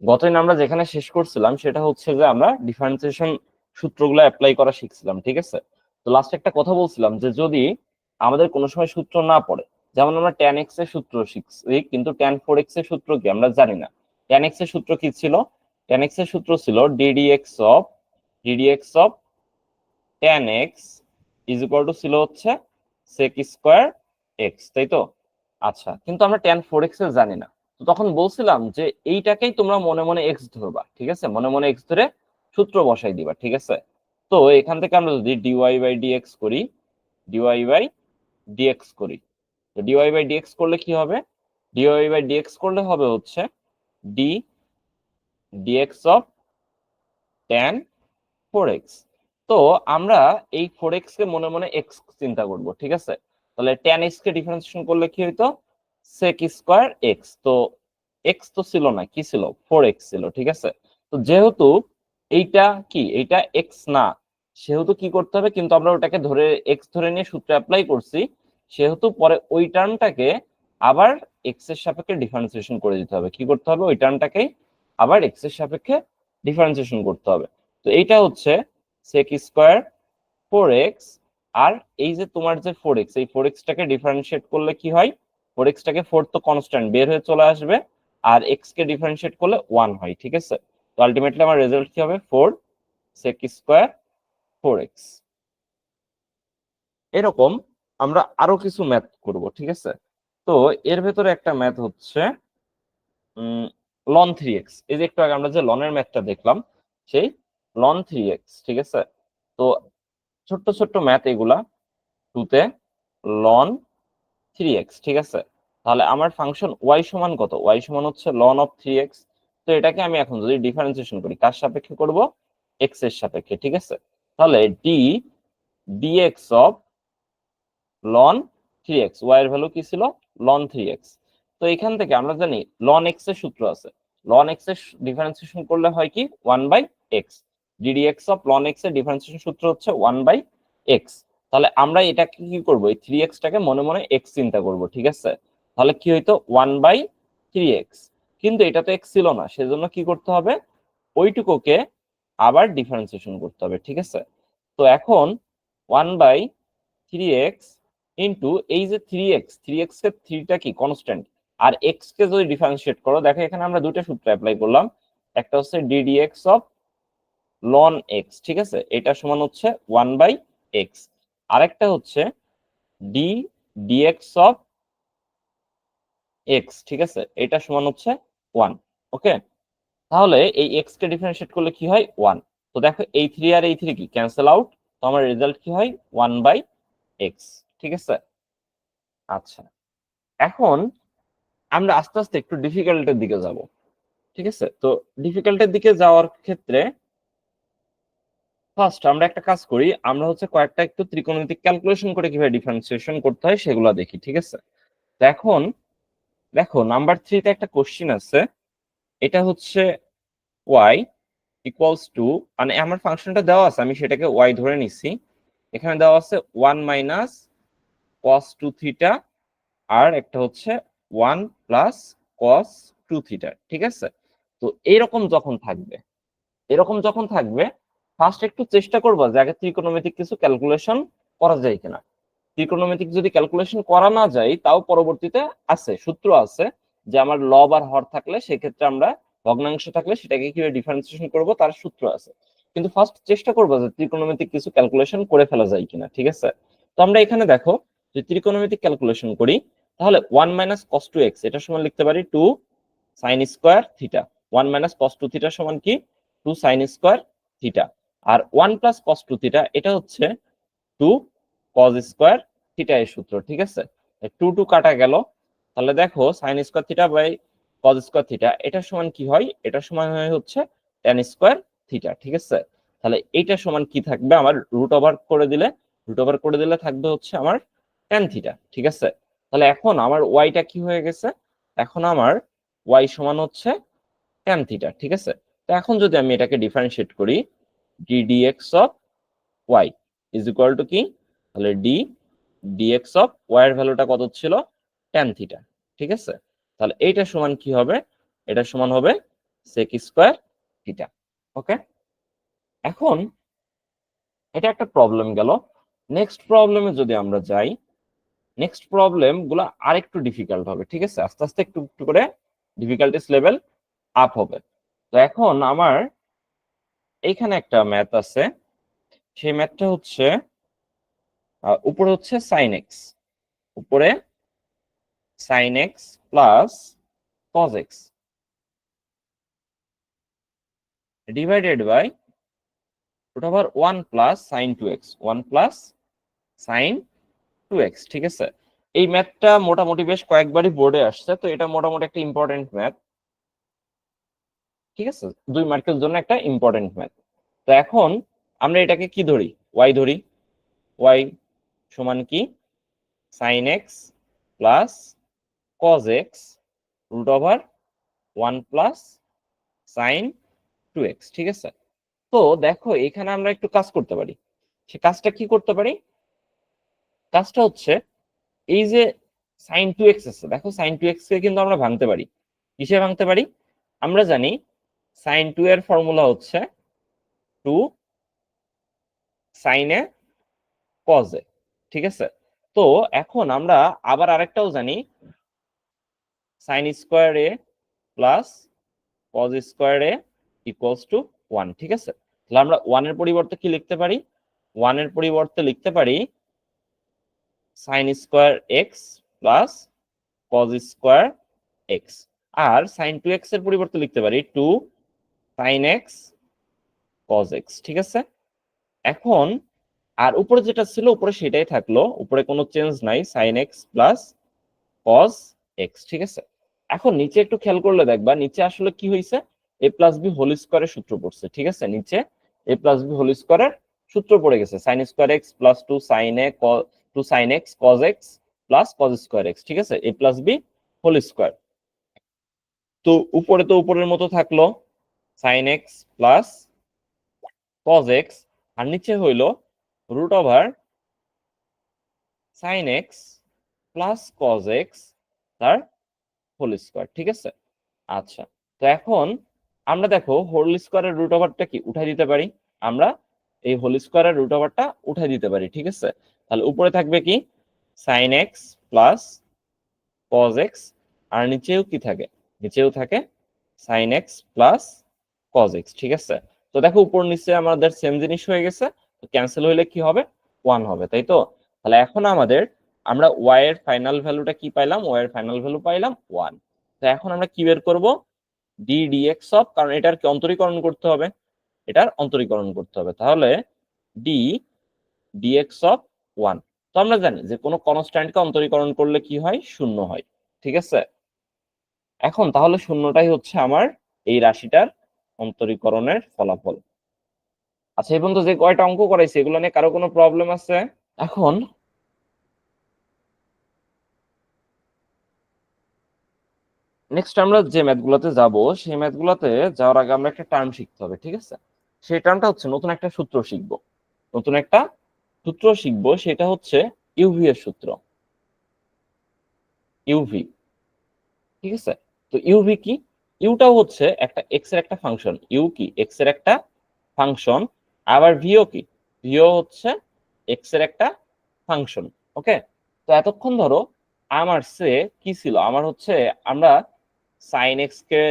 গতদিন আমরা যেখানে শেষ করছিলাম সেটা হচ্ছে যে আমরা ডিফারেন্সিয়েশন সূত্রগুলো অ্যাপ্লাই করা শিখছিলাম, ঠিক আছে? তো লাস্টে একটা কথা বলছিলাম যে যদি আমাদের কোনো সময় সূত্র না পড়ে, যেমন আমরা tan x এর সূত্র শিখছি কিন্তু tan 4x এর সূত্র কি আমরা জানি না। tan x এর সূত্র কি ছিল? tan x এর সূত্র ছিল ddx of tan x is equal two ছিল হচ্ছে sec স্কয়ার x, তাই তো? আচ্ছা, কিন্তু আমরা tan 4x এর জানি না। তো তখন বলছিলাম যে এইটাকেই তোমরা মনে মনে x ধরবা, ঠিক আছে? মনে মনে x ধরে সূত্র বসাই দিবা, ঠিক আছে? তো এখান থেকে আমরা যদি dy বাই dx করি, dy বাই dx করি, তো dy বাই dx করলে কি হবে? dy বাই dx করলে হবে হচ্ছে d dx of tan 4x। তো আমরা এই 4x কে মনে মনে x চিন্তা করব, ঠিক আছে? তাহলে tan x কে ডিফারেন্সিয়েশন করলে কি হইতো? sec square x। তো x তো ছিল না, কি ছিল? 4x ছিল, ঠিক আছে? তো যেহেতু এইটা কি, এইটা x না, সেহেতু কি করতে হবে, কিন্তু আমরা ওটাকে ধরে x ধরে নিয়ে সূত্র অ্যাপ্লাই করছি, সেহেতু পরে ওই টার্মটাকে আবার x এর সাপেক্ষে ডিফারেন্সিয়েশন করে দিতে হবে। কি করতে হবে? ওই টার্মটাকে আবার x এর সাপেক্ষে ডিফারেন্সিয়েশন করতে হবে। তো এইটা হচ্ছে sec স্কয়ার 4x। আর এই যে তোমার যে 4x, এই 4x টাকে ডিফারেন্সিয়েট করলে কি হয়? 4x টাকে 4 তো কনস্ট্যান্ট বের হয়ে চলে আসবে, আর x কে ডিফারেন্সিয়েট করলে 1 হয়, ঠিক আছে? তো আলটিমেটলি আমার রেজাল্ট কি হবে? 4 sec স্কয়ার 4x। এরকম আমরা আরো কিছু ম্যাথ করব, ঠিক আছে? তো এর ভেতরে একটা ম্যাথ হচ্ছে লন 3x। এই যে একটু আগে আমরা যে লনের ম্যাথটা দেখলাম, সেই লন 3x, ঠিক আছে? তো ছোট্ট ছোট্ট ম্যাথ এগুলা, টুতে লন 3x, ঠিক আছে? তাহলে আমার ফাংশন y সমান কত? y সমান হচ্ছে লন অফ 3x। তো এটাকে আমি এখন যদি ডিফারেন্সিয়েশন করি, কার সাপেক্ষে করব? x এর সাপেক্ষে, ঠিক আছে? তাহলে d dx of loan 3x, y এর ভ্যালু কি ছিল? Loan 3x। তো এখান থেকে আমরা জানি লন x এর সূত্র আছে, লন x এর ডিফারেন্সিয়েশন করলে হয় কি? 1/x। ddx of loan x এর ডিফারেন্সিয়েশন সূত্র হচ্ছে 1/x। তাহলে আমরা এটাকে কি করব? এই 3x টাকে মনে মনে x চিন্তা করব, ঠিক আছে? তাহলে কি হইতো? 1/3x। কিন্তু এটা তো x ছিল না, সেজন্য কি করতে হবে? ওইটুকুকে আবার ডিফারেন্সিয়েশন করতে হবে, ঠিক আছে? তো এখন 1/3x ইন্টু এই যে 3x এর 3 টা কি কনস্ট্যান্ট, আর x কে যদি ডিফারেন্সিয়েট করো, দেখো এখানে আমরা দুটো সূত্র অ্যাপ্লাই করলাম। একটা হচ্ছে ddx অফ লন x, ঠিক আছে? এটা সমান হচ্ছে 1/x। আরেকটা হচ্ছে d dx অফ x, ঠিক আছে? এটা সমান হচ্ছে 1। ওকে, তাহলে এই x কে ডিফারেন্সিয়েট করলে কি হয়? 1। তো দেখো এই 3 আর এই 3 কি ক্যান্সেল আউট, তো আমার রেজাল্ট কি হয়? 1/x, ঠিক আছে? আচ্ছা, এখন আমরা আস্তে আস্তে একটু ডিফিকাল্টের দিকে যাব, ঠিক আছে? তো ডিফিকাল্টের দিকে যাওয়ার ক্ষেত্রে ফার্স্ট আমরা একটা কাজ করি, আমরা হচ্ছে কয়েকটা একটু ত্রিকোণমিতিক ক্যালকুলেশন করে কিভাবে ডিফারেন্সিয়েশন করতে হয় সেগুলো দেখি, ঠিক আছে? তো এখন দেখো নাম্বার 3 তে একটা কোশ্চিন আছে। এটা হচ্ছে y ইকুয়ালস টু, মানে আমার ফাংশনটা দেওয়া আছে, আমি সেটাকে y ধরে নিছি। এখানে দেওয়া আছে 1 মাইনাস cos 2 থিটা, আর একটা হচ্ছে 1 প্লাস cos 2 থিটা, ঠিক আছে? তো এরকম যখন থাকবে ফার্স্ট একটু চেষ্টা করবা যে আগে ত্রিকোণমিতিক কিছু ক্যালকুলেশন করা যায় কিনা। ত্রিকোণমিতিক যদি ক্যালকুলেশন করা না যায়, তাও পরবর্তীতে আছে সূত্র আছে যে আমার লব আর হর থাকলে সেক্ষেত্রে আমরা ভগ্নাংশ থাকলে সেটাকে কিভাবে ডিফারেন্সিয়েশন করব তার সূত্র আছে। কিন্তু ফার্স্ট চেষ্টা করবো যে ত্রিকোণমিতিক কিছু ক্যালকুলেশন করে ফেলা যায় কিনা, ঠিক আছে? তো আমরা এখানে দেখো যে ত্রিকোণমিতিক ক্যালকুলেশন করি, তাহলে 1 মাইনাস কস 2x এটা সমান লিখতে পারি 2 sign square theta. 1 minus cos 2 theta সমান কি? 2 সাইন স্কোয়ার থিটা। আর 1 প্লাস কস 2 থিটা এটা হচ্ছে 2 কজ স্কোয়ার থিটা এর সূত্র, ঠিক আছে? 2 2 কাটা গেল, তাহলে দেখো sine square theta by cos square theta এটা সমান কি হয়? এটা সমান হয় হচ্ছে ট্যান স্কোয়ার থিটা, ঠিক আছে? তাহলে এইটা সমান কি থাকবে? আমার রুট ওভার করে দিলে থাকবে হচ্ছে আমার ট্যান থিটা, ঠিক আছে? তাহলে এখন আমার ওয়াইটা কি হয়ে গেছে? এখন আমার ওয়াই সমান হচ্ছে ট্যান থিটা, ঠিক আছে? তো এখন যদি আমি এটাকে ডিফারেন্সিয়েট করি, d dx of y is equal to কি? তাহলে ডি ডিএক্স অফ ওয়াই এর ভ্যালুটা কত ছিল? ট্যান থিটা, ঠিক আছে? তাহলে এইটা সমান কি হবে? এটা সমান হবে sec স্কয়ার থিটা। ওকে, এখন এটা একটা প্রবলেম গেল। নেক্সট প্রবলেমে যদি আমরা যাই, নেক্সট প্রবলেম গুলো আরেকটু ডিফিকাল্ট হবে, ঠিক আছে? আস্তে আস্তে একটু একটু করে ডিফিকাল্টিস লেভেল আপ হবে। তো এখন আমার এইখানে একটা ম্যাথ আছে, সেই ম্যাথটা হচ্ছে উপরে হচ্ছে সাইন এক্স, উপরে sine x plus cos x divided by root over 1 plus sine 2x, 1 plus sine 2x, ঠিক আছে? এই ম্যাথটা মোটামুটি বেশ কয়েকবারই বোর্ডে আসছে, তো এটা মোটামুটি একটা ইম্পর্টেন্ট ম্যাথ, ঠিক আছে? 2 মার্কের জন্য একটা ইম্পর্টেন্ট ম্যাথ। তো এখন আমরা এটাকে কি ধরি? y ধরি। y সমান কি? Sine x plus cos x root over 1 plus sine 2x, ঠিক আছে? তো দেখো এখানে আমরা একটু কাজ করতে পারি। সে কাজটা কি করতে পারি? কাজটা হচ্ছে এই যে সাইন 2x আছে, দেখো সাইন 2x কে কিন্তু আমরা ভাঙতে পারি। কিসে ভাঙতে পারি? আমরা জানি সাইন 2 এর ফর্মুলা হচ্ছে 2 সাইন এ কজ এ, ঠিক আছে? তো এখন আমরা আবার আরেকটাও জানি, sine square A plus cos square A equals to 1, ঠিক আছে? তাহলে আমরা 1 এর পরিবর্তে কি লিখতে পারি? 1 এর পরিবর্তে লিখতে পারি sine square x plus cos square x, আর সাইন 2x এর পরিবর্তে লিখতে পারি 2 সাইন এক্স কজ এক্স, ঠিক আছে? এখন আর উপরে যেটা ছিল উপরে সেটাই থাকলো, উপরে কোনো চেঞ্জ নাই, sine x plus cos x, ঠিক আছে? এখন নিচে একটু খেয়াল করলে দেখবা নিচে আসলে কি হয়েছে, এ প্লাস বি হোল স্কোয়ারের সূত্র পড়ছে, ঠিক আছে? নিচে এ প্লাস বি হোল স্কোয়ারের সূত্র পড়ে গেছে, sine square x plus 2 sine A 2 sine x cos x plus cos square x, ঠিক আছে? A plus B whole square. তো উপরে তো উপরের মতো থাকলো sine x plus cos x, আর নিচে হইলো root over sine x plus cos x তার হোল স্কোয়ার, ঠিক আছে? আচ্ছা, তো এখন আমরা দেখো হোল স্কোয়ারের রুট ওভারটা কি উঠাই দিতে পারি, আমরা এই হোল স্কোয়ারের রুট ওভারটা উঠাই দিতে পারি, ঠিক আছে? তাহলে উপরে থাকবে কি sine x plus cos x, আর নিচেও কি থাকে? নিচেও থাকে sine x plus cos x, ঠিক আছে? তো দেখো উপর নিচে আমাদের সেম জিনিস হয়ে গেছে, তো ক্যান্সেল হইলে কি হবে? 1 হবে, তাই তো? তাহলে এখন আমাদের আমরা y এর ফাইনাল ভ্যালুটা কি পাইলাম? y এর ফাইনাল ভ্যালু পাইলাম 1। তো এখন আমরা কি বের করব? ডি ডিএক্স অফ, কারণ এটার কি অন্তরীকরণ করতে হবে, এটার অন্তরীকরণ করতে হবে, তাহলে ডি ডিএক্স অফ 1। তো আমরা জানি যে কোনো কনস্ট্যান্টকে অন্তরীকরণ করলে কি হয়? শূন্য হয়, ঠিক আছে? এখন তাহলে শূন্যটাই হচ্ছে আমার এই রাশিটার অন্তরীকরণের ফলাফল। আচ্ছা, এই পর্যন্ত যে কয়টা অঙ্ক করাইছি এগুলো নিয়ে কারো কোনো প্রবলেম আছে? এখন নেক্সট আমরা যে ম্যাথগুলোতে যাব, সেই ম্যাথগুলোতে যাওয়ার আগে আমরা একটা টার্ম শিখতে হবে, ঠিক আছে? সেই টার্মটা হচ্ছে নতুন একটা সূত্র শিখবো, নতুন একটা সূত্র শিখবো, সেটা হচ্ছে ইউভি এর সূত্র, ইউভি, ঠিক আছে? তো ইউভি কি? ইউটাও হচ্ছে একটা এক্স এর একটা ফাংশন, ইউ কি এক্স এর একটা ফাংশন, আবার ভিও কি? ভিও হচ্ছে এক্স এর একটা ফাংশন। ওকে, তো এতক্ষণ ধরো আমার সে কি ছিল, আমার হচ্ছে আমরা সাইন এক্স কে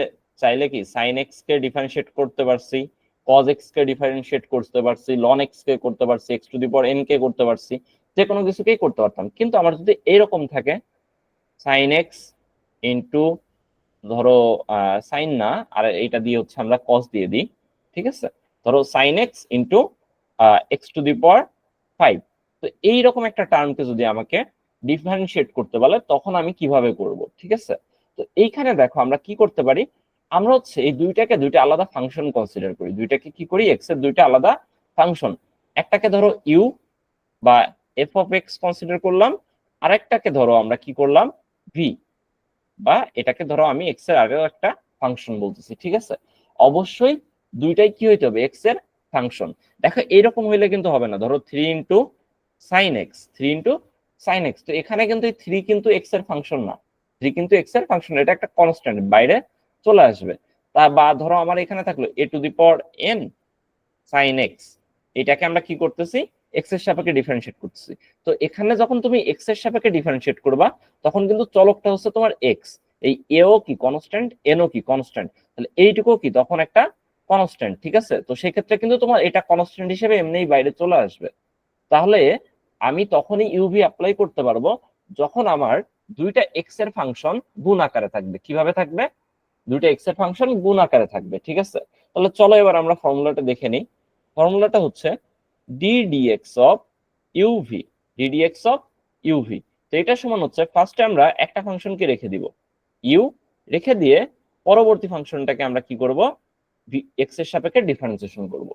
চাইলে কি সাইন এক্স কে ডিফারেন্সিয়েট করতে পারছি, কজ এক্স কে ডিফারেন্সিয়েট করতে পারছি, লন এক্স কে করতে পারছি, x to the power N K করতে পারছি, যে কোনো কিছুকেই করতে পারতাম। কিন্তু আমার যদি এরকম থাকে সাইন এক্স ইন্টু ধরো সাইন না, আর এইটা দিয়ে হচ্ছে আমরা কস দিয়ে দিই, ঠিক আছে? ধরো sine x into x to the power 5, তো এইরকম একটা টার্মকে যদি আমাকে ডিফারেন্সিয়েট করতে বলে তখন আমি কিভাবে করব, ঠিক আছে? তো এইখানে দেখো আমরা কি করতে পারি, আমরা হচ্ছে এই দুইটাকে দুইটা আলাদা ফাংশন কনসিডার করি, দুইটাকে কি করি? এক্স এর দুইটা আলাদা ফাংশন, একটাকে ধরো ইউ বা এফ অফ এক্স কনসিডার করলাম, আরেকটাকে ধরো আমরা কি করলাম? ভি, বা এটাকে ধরো আমি এক্স এর আগেও একটা ফাংশন বলতেছি, ঠিক আছে? অবশ্যই দুইটাই কি হইতে হবে? এক্স এর ফাংশন। দেখো এইরকম হইলে কিন্তু হবে না, ধরো 3 into sine x, 3 into sine x, তো এখানে কিন্তু এই 3 কিন্তু এক্স এর ফাংশন না, 3 কিন্তু এক্স এর ফাংশন, এটা একটা কনস্ট্যান্ট বাইরে চলে আসবে। তা বা ধরো আমার এখানে থাকলো a two the power n sin x, এটাকে আমরা কি করতেছি x এর সাপেক্ষে ডিফারেন্সিয়েট করতেছি। তো এখানে যখন তুমি x এর সাপেক্ষে ডিফারেন্সিয়েট করবা তখন কিন্তু চলকটা হচ্ছে তোমার x, এই a ও কি কনস্ট্যান্ট n ও কি কনস্ট্যান্ট, তাহলে এইটুকু কি তখন একটা কনস্ট্যান্ট, ঠিক আছে। তো সেই ক্ষেত্রে কিন্তু তোমার এটা কনস্ট্যান্ট হিসেবে এমনিই বাইরে চলে আসবে। তাহলে আমি তখনই ইউভি অ্যাপ্লাই করতে পারবো যখন আমার দুইটা এক্স এর ফাংশন গুণ আকারে থাকবে। কিভাবে থাকবে? দুইটা এক্স এর ফাংশন গুণ আকারে থাকবে, ঠিক আছে। তাহলে চলো এবার আমরা ফর্মুলাটা দেখে নিই। ফর্মুলাটা হচ্ছে d dx of uv, d dx of uv. তো এটা সমান হচ্ছে ফার্স্টে আমরা একটা ফাংশনকে রেখে দিব ইউ, রেখে দিয়ে পরবর্তী ফাংশনটাকে আমরা কি করব এক্স এর সাপেক্ষে ডিফারেন্সিয়েশন করব,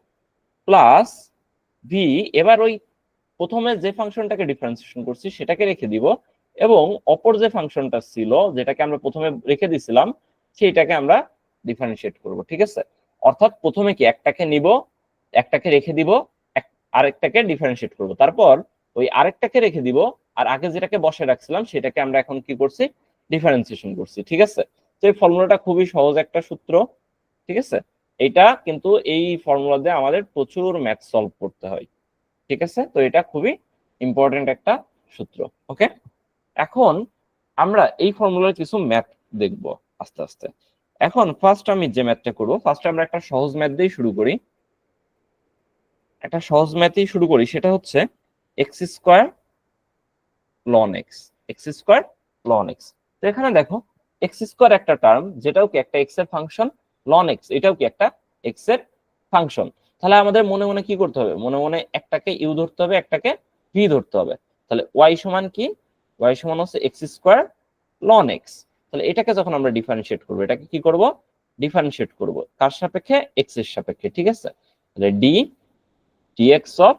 প্লাস ভি, এবার ওই প্রথমে যে ফাংশনটাকে ডিফারেন্সিয়েশন করছি সেটাকে রেখে দিব, এবং অপর যে ফাংশনটা ছিল যেটাকে আমরা প্রথমে রেখে দিছিলাম সেইটাকে আমরা ডিফারেন্সিয়েট করব, ঠিক আছে। অর্থাৎ প্রথমে কি একটাকে নিব, একটাকে রেখে দিব, আরেকটাকে ডিফারেন্সিয়েট করব, তারপর ওই আরেকটাকে রেখে দিব, আর আগে যেটাকে বসে রাখছিলাম সেটাকে আমরা এখন কি করছি ডিফারেন্সিয়েশন করছি, ঠিক আছে। তো এই ফর্মুলাটা খুবই সহজ একটা সূত্র, ঠিক আছে। এটা কিন্তু এই ফর্মুলা দিয়ে আমাদের প্রচুর ম্যাথ সলভ করতে হয়, ঠিক আছে। তো এটা খুবই ইম্পর্টেন্ট একটা সূত্র, ওকে। এখন আমরা এই ফর্মুলার কিছু ম্যাথ দেখব আস্তে আস্তে। এখন ফার্স্ট আমি যে ম্যাথটা করব, ফার্স্ট আমরা একটা সহজ ম্যাথ দিয়ে শুরু করি, একটা সহজ ম্যাথই শুরু করি, সেটা হচ্ছে x square ln x, x square ln x. তো এখানে দেখো এক্স স্কোয়ার একটা টার্ম, যেটাও কি একটা এক্স এর ফাংশন, লন এক্স এটাও কি একটা এক্স এর ফাংশন। তাহলে আমাদের মনে মনে কি করতে হবে, মনে মনে একটাকে ইউ ধরতে হবে, একটাকে ভি ধরতে হবে। তাহলে ওয়াই সমান কি, ওয়াই সমান হচ্ছে এক্স স্কোয়ার লন এক্স। তাহলে এটাকে যখন আমরা ডিফারেন্সিয়েট করবো, এটাকে কি করব ডিফারেন্সিয়েট করব কার সাপেক্ষে, এক্স এর সাপেক্ষে, ঠিক আছে। তাহলে d dx of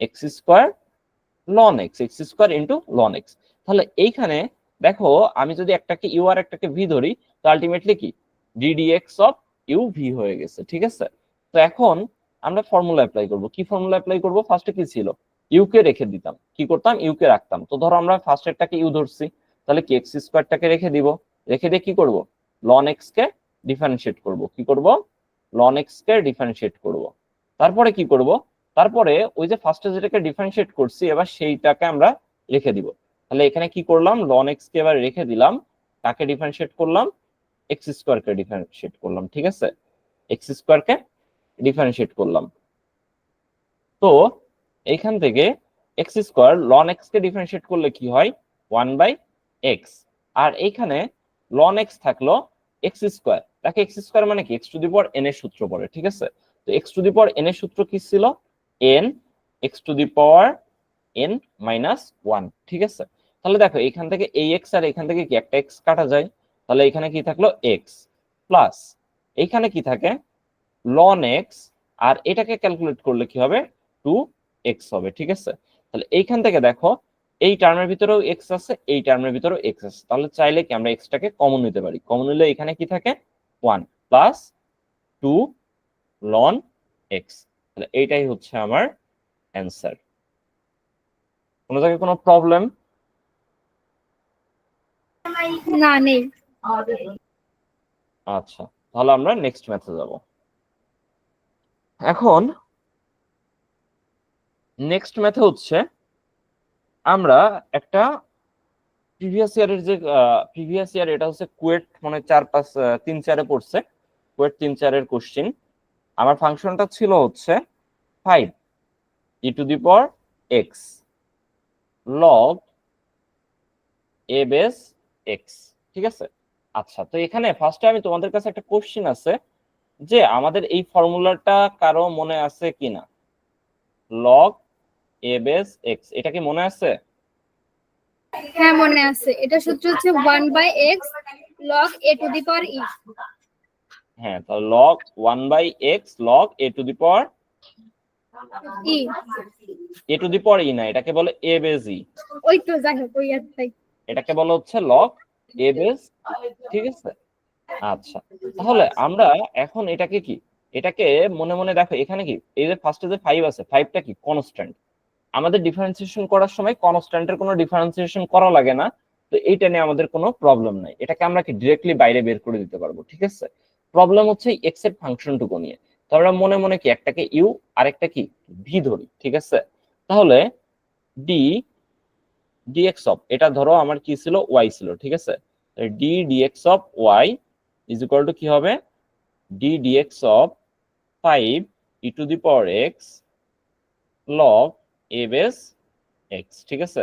x square ln x, x square into ln x. তাহলে এইখানে দেখো আমি যদি একটাকে ইউ আর একটাকে ভি ধরি, তো আলটিমেটলি কি d dx of u v হয়ে গেছে, ঠিক আছে। তো এখন আমরা ফর্মুলা অ্যাপ্লাই করব। কি ফর্মুলা অ্যাপ্লাই করব? ফার্স্টে কি ছিল, ইউ কে রেখে দিতাম, কি করতাম ইউ কে রাখতাম। তো ধরো আমরা ফার্স্টেরটাকে ইউ ধরছি, তাহলে কি এক্স স্কোয়ারটাকে রেখে দিব, রেখে দিয়ে কি করব লন এক্স কে ডিফারেন্সিয়েট করব, কি করব লন এক্স কে ডিফারেন্সিয়েট করব। তারপরে কি করব, তারপরে ওই যে ফার্স্টে যেটাকে ডিফারেন্সিয়েট করছি এবার সেইটাকে আমরা রেখে দিব। তাহলে এখানে কি করলাম, লন এক্স কে এবার রেখে দিলাম, তাকে ডিফারেন্সিয়েট করলাম, এক্স স্কোয়ার কে ডিফারেন্সিয়েট করলাম, ঠিক আছে, এক্স স্কোয়ার কে ডিফারেন্সিয়েট করলাম। তো এইখান থেকে এক্স স্কোয়ার লন এক্স কে ডিফারেন্সিয়েট করলে কি হয় 1/x, আর এইখানে লন এক্স থাকলো এক্স স্কোয়ার, তাকে এক্স স্কোয়ার মানে কি x to the power n এর সূত্র পড়ে, ঠিক আছে। তো x to the power n এর সূত্র কি ছিল, n x to the power n minus 1, ঠিক আছে। তাহলে দেখো এখান থেকে এই এক্স আর এখান থেকে কি একটা এক্স কাটা যায়, তাহলে এখানে কি থাকলো এক্স, প্লাস এইখানে কি থাকে লন এক্স, আর এটাকে ক্যালকুলেট করলে কি হবে 2x হবে, ঠিক আছে। তাহলে এইখান থেকে দেখো এই টার্মের ভিতরেও এক্স আছে, এই টার্মের ভিতরেও এক্স আছে, তাহলে চাইলে কি আমরা এক্সটাকে কমন নিতে পারি, কমন নিলে এখানে কি থাকে 1 প্লাস 2 লন এক্স। তাহলে এইটাই হচ্ছে আমার অ্যান্সার। কোনো জায়গায় কোনো প্রবলেম? না, নেই। আচ্ছা, তাহলে আমরা নেক্সট ম্যাথে যাব। এখন নেক্সট ম্যাথে হচ্ছে আমরা একটা প্রিভিয়াস ইয়ারের যে প্রিভিয়াস ইয়ার, এটা হচ্ছে কুয়েট মানে 3-4 পড়ছে, কুয়েট 3-4 কোশ্চিন। আমার ফাংশনটা ছিল হচ্ছে 5 e two the power x log a base x, ঠিক আছে। আচ্ছা, তো এখানে ফার্স্টে আমি তোমাদের কাছে একটা কোশ্চিন আছে যে আমাদের এই ফর্মুলাটা কারো মনে আছে কিনা, log a বেস x, এটা কি মনে আছে? হ্যাঁ, মনে আছে। এটা সূত্র হচ্ছে 1/x log a to the power e। হ্যাঁ, তাহলে log 1/x log a two the power e, a two the power e না, এটাকে বলে a বেস e, ওই তো যাই হোক ওই একটাই। এটাকে বলা হচ্ছে log a বেস, ঠিক আছে। আচ্ছা, তাহলে আমরা এখন এটাকে কি, এটাকে মনে মনে দেখো এখানে কি এই যে ফার্স্টে যে 5 আছে, 5টা কি কনস্ট্যান্ট, আমাদের ডিফারেন্সিয়েশন করার সময় কনস্ট্যান্টের কোনো ডিফারেন্সিয়েশন করা লাগে না। তো এইটা নিয়ে আমাদের কোনো প্রবলেম নাই, এটাকে আমরা কি ডিরেক্টলি বাইরে বের করে দিতে পারবো, ঠিক আছে। প্রবলেম হচ্ছে এক্স এর ফাংশনটুকু নিয়ে। তো আমরা মনে মনে কি একটাকে ইউ আর একটা কি ভি ধরি, ঠিক আছে? তাহলে ডি ডিএক্স অফ, এটা ধরো আমার কি ছিল, ওয়াই ছিল, ঠিক আছে? D dx of y is equal to কি হবে, d dx of 5 e to the power x log a base x, ঠিক আছে?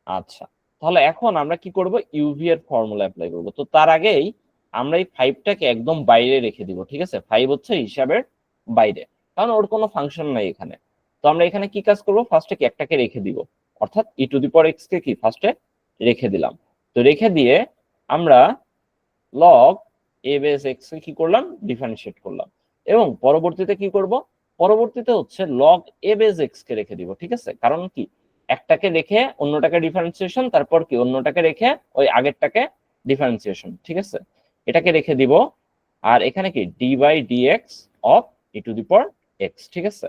আচ্ছা, তাহলে এখন আমরা কি করব, ইউভি এর ফর্মুলা অ্যাপ্লাই করব। তো তার আগেই আমরা এই 5টাকে একদম বাইরে রেখে দিব, ঠিক আছে? 5 হচ্ছে হিসাবের বাইরে, কারণ ওর কোনো ফাংশন নাই এখানে। তো আমরা এখানে কি কাজ করব, ফার্স্টে কি একটাকে রেখে দিব, অর্থাৎ ই টু দি পাওয়ার এক্স কে কি ফার্স্টে রেখে দিলাম। তো রেখে দিয়ে আমরা লগ এ বেস এক্স কে কি করলাম, ডিফারেন্সিয়েট করলাম। এবং পরবর্তীতে কি করব, পরবর্তীতে হচ্ছে লগ এ বেস এক্স কে রেখে দিব, ঠিক আছে? কারণ কি, একটাকে রেখে অন্যটাকে ডিফারেন্সিয়েশন, তারপর কি অন্যটাকে রেখে ওই আগেরটাকে ডিফারেন্সিয়েশন, ঠিক আছে? এটাকে রেখে দিব। আর এখানে কি d by dx of e to the power x, ঠিক আছে?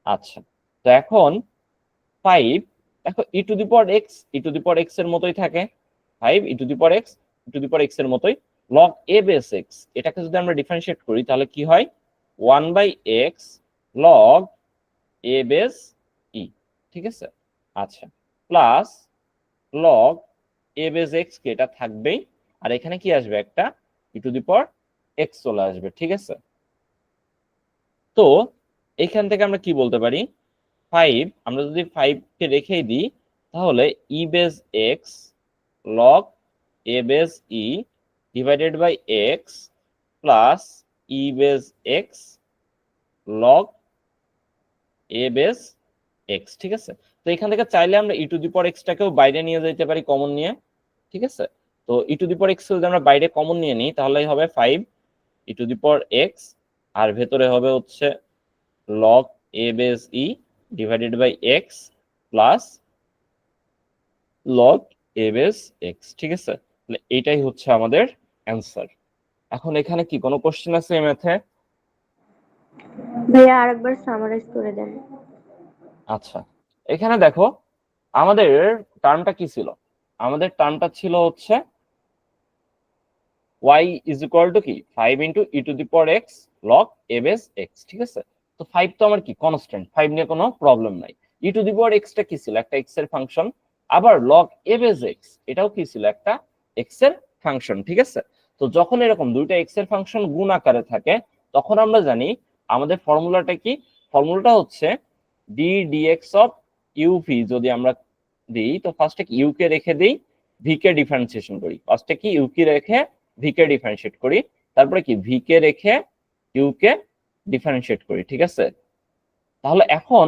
আচ্ছা, তো এখন 5, দেখো e to the power x e to the power x এর মতোই থাকে, 5 e to the power x e to the power x এর মতোই। লগ এ বেস এক্স, এটাকে যদি আমরা ডিফারেন্সিয়েট করি তাহলে কি হয়, 1 by x log a base e, ঠিক আছে? আচ্ছা, plus log a base x কে, এটা থাকবেই। আর এখানে কি আসবে, একটা ই টু দি পাওয়ার এক্স চলে আসবে, ঠিক আছে? তো এখান থেকে আমরা কি বলতে পারি, 5, আমরা যদি 5 কে রেখেই দিই তাহলে e base x log a base e divided by x plus e base x log a base x, ঠিক আছে? তো এখান থেকে চাইলে আমরা ই টু দি পাওয়ার এক্স টাকেও বাইরে নিয়ে যেতে পারি কমন নিয়ে, ঠিক আছে? তো e to the power x যদি আমরা বাইরে কমন নিয়ে নিই তাহলে হবে 5 e to the power x, আর ভেতরে হবে হচ্ছে log a base e divided by x plus log a base x, ঠিক আছে? তাহলে এইটাই হচ্ছে আমাদের অ্যান্সার। এখন এখানে কি কোনো কোশ্চেন আছে এই ম্যাথে? ভাইয়া আরেকবার সামারাইজ করে দেন। আচ্ছা, এখানে দেখো আমাদের টার্মটা কি ছিল, আমাদের টার্মটা ছিল হচ্ছে y ইজ ইকুয়াল টু কি 5 into e to the power x log a base x, ঠিক আছে? তো 5 তো আমার কি কনস্ট্যান্ট, 5 নিয়ে কোনো প্রবলেম নাই। ই টু দি পাওয়ার এক্সটা কি ছিল, একটা এক্স এর ফাংশন। আবার লগ এ বেস এক্স, এটাও কি ছিল, একটা এক্স এর ফাংশন, ঠিক আছে? তো যখন এরকম দুইটা এক্স এর ফাংশন গুণ আকারে থাকে তখন আমরা জানি আমাদের ফর্মুলাটা কি, ফর্মুলাটা হচ্ছে ডি ডিএক্স অফ ইউভি। যদি আমরা দিই তো ফার্স্টে কি ইউ কে রেখে দিই, ভি কে ডিফারেন্সিয়েশন করি, ফার্স্টে কি ইউ কে রেখে ভি কে ডিফারেন্সিয়েট করি, তারপরে কি ভি কে রেখে ইউ কে ডিফারেন্সিয়েট করি, ঠিক আছে? তাহলে এখন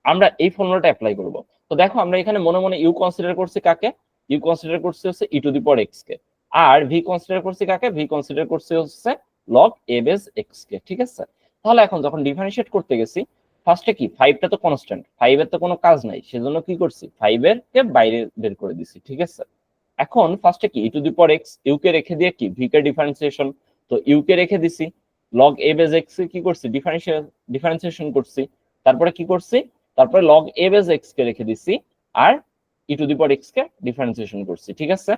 আমরা এই ফর্মুলাটা অ্যাপ্লাই করব। তো দেখো আমরা এখানে মনে মনে ইউ কনসিডার করছি কাকে, ইউ কনসিডার করছি হচ্ছে e to the power x কে। আর ভি কনসিডার করছি কাকে, ভি কনসিডার করছি হচ্ছে লগ এ বেস এক্স কে, ঠিক আছে? তাহলে এখন যখন ডিফারেন্সিয়েট করতে গেছি ফার্স্টে কি 5টা তো কনস্ট্যান্ট, 5 এর তো কোনো কাজ নাই, সেজন্য কি করছি 5 এর কে বাইরে বের করে দিছি, ঠিক আছে? এখন ফার্স্টে কি e to the power x u কে রেখে দিয়ে কি ভি কে ডিফারেন্সিয়েশন, তো ইউ কে রেখে দিছি, লগ এ বেস এক্স কি করছি ডিফারেন্সিয়েশন করছি, তারপরে কি করছি, তারপরে লগ এ বেস এক্স কে রেখে দিছি, আর e to the power x কে ডিফারেন্সিয়েশন করছি, ঠিক আছে?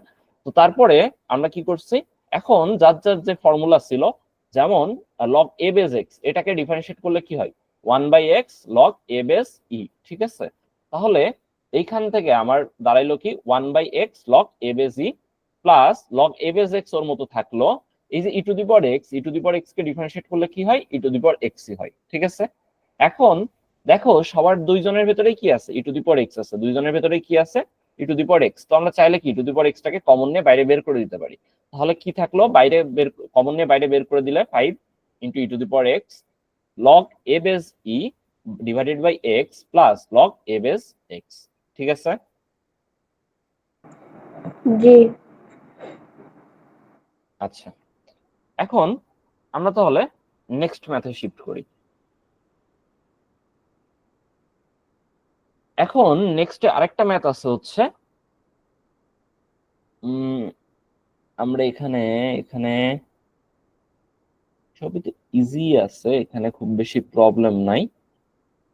তো তারপরে আমরা কি করছি, এখন যার যার যে ফর্মুলা ছিল, যেমন লগ এ বেস এক্স, এটাকে ডিফারেন্সিয়েট করলে কি হয় 1 by x log a base e, ঠিক আছে? তাহলে এইখান থেকে আমার দাঁড়াইলো কি 1 by x log a base e plus log a base x ওর মতো থাকলো, এই যে e to the power x, e to the power x কে ডিফারেন্সিয়েট করলে কি হয় ই টু দি পাওয়ার এক্স ই হয়, ঠিক আছে? এখন দেখো সবার দুইজনের ভেতরেই কি আছে, e to the power x আছে, দুইজনের ভেতরে কি আছে e to the power x. তো আমরা চাইলে কি e to the power x টাকে কমন নিয়ে বাইরে বের করে দিতে পারি। তাহলে কি থাকলো, বাইরে বের, কমন নিয়ে বাইরে বের করে দিলে 5 into e to the power x log a base e divided by x plus log a base x, ঠিক আছে? জি। আচ্ছা, এখন আমরা তাহলে নেক্সট ম্যাথে শিফট করি। এখন নেক্সটে আরেকটা ম্যাথ আছে হচ্ছে আমরা এখানে এখানে সবই তো ইজি আছে, এখানে খুব বেশি প্রবলেম নাই।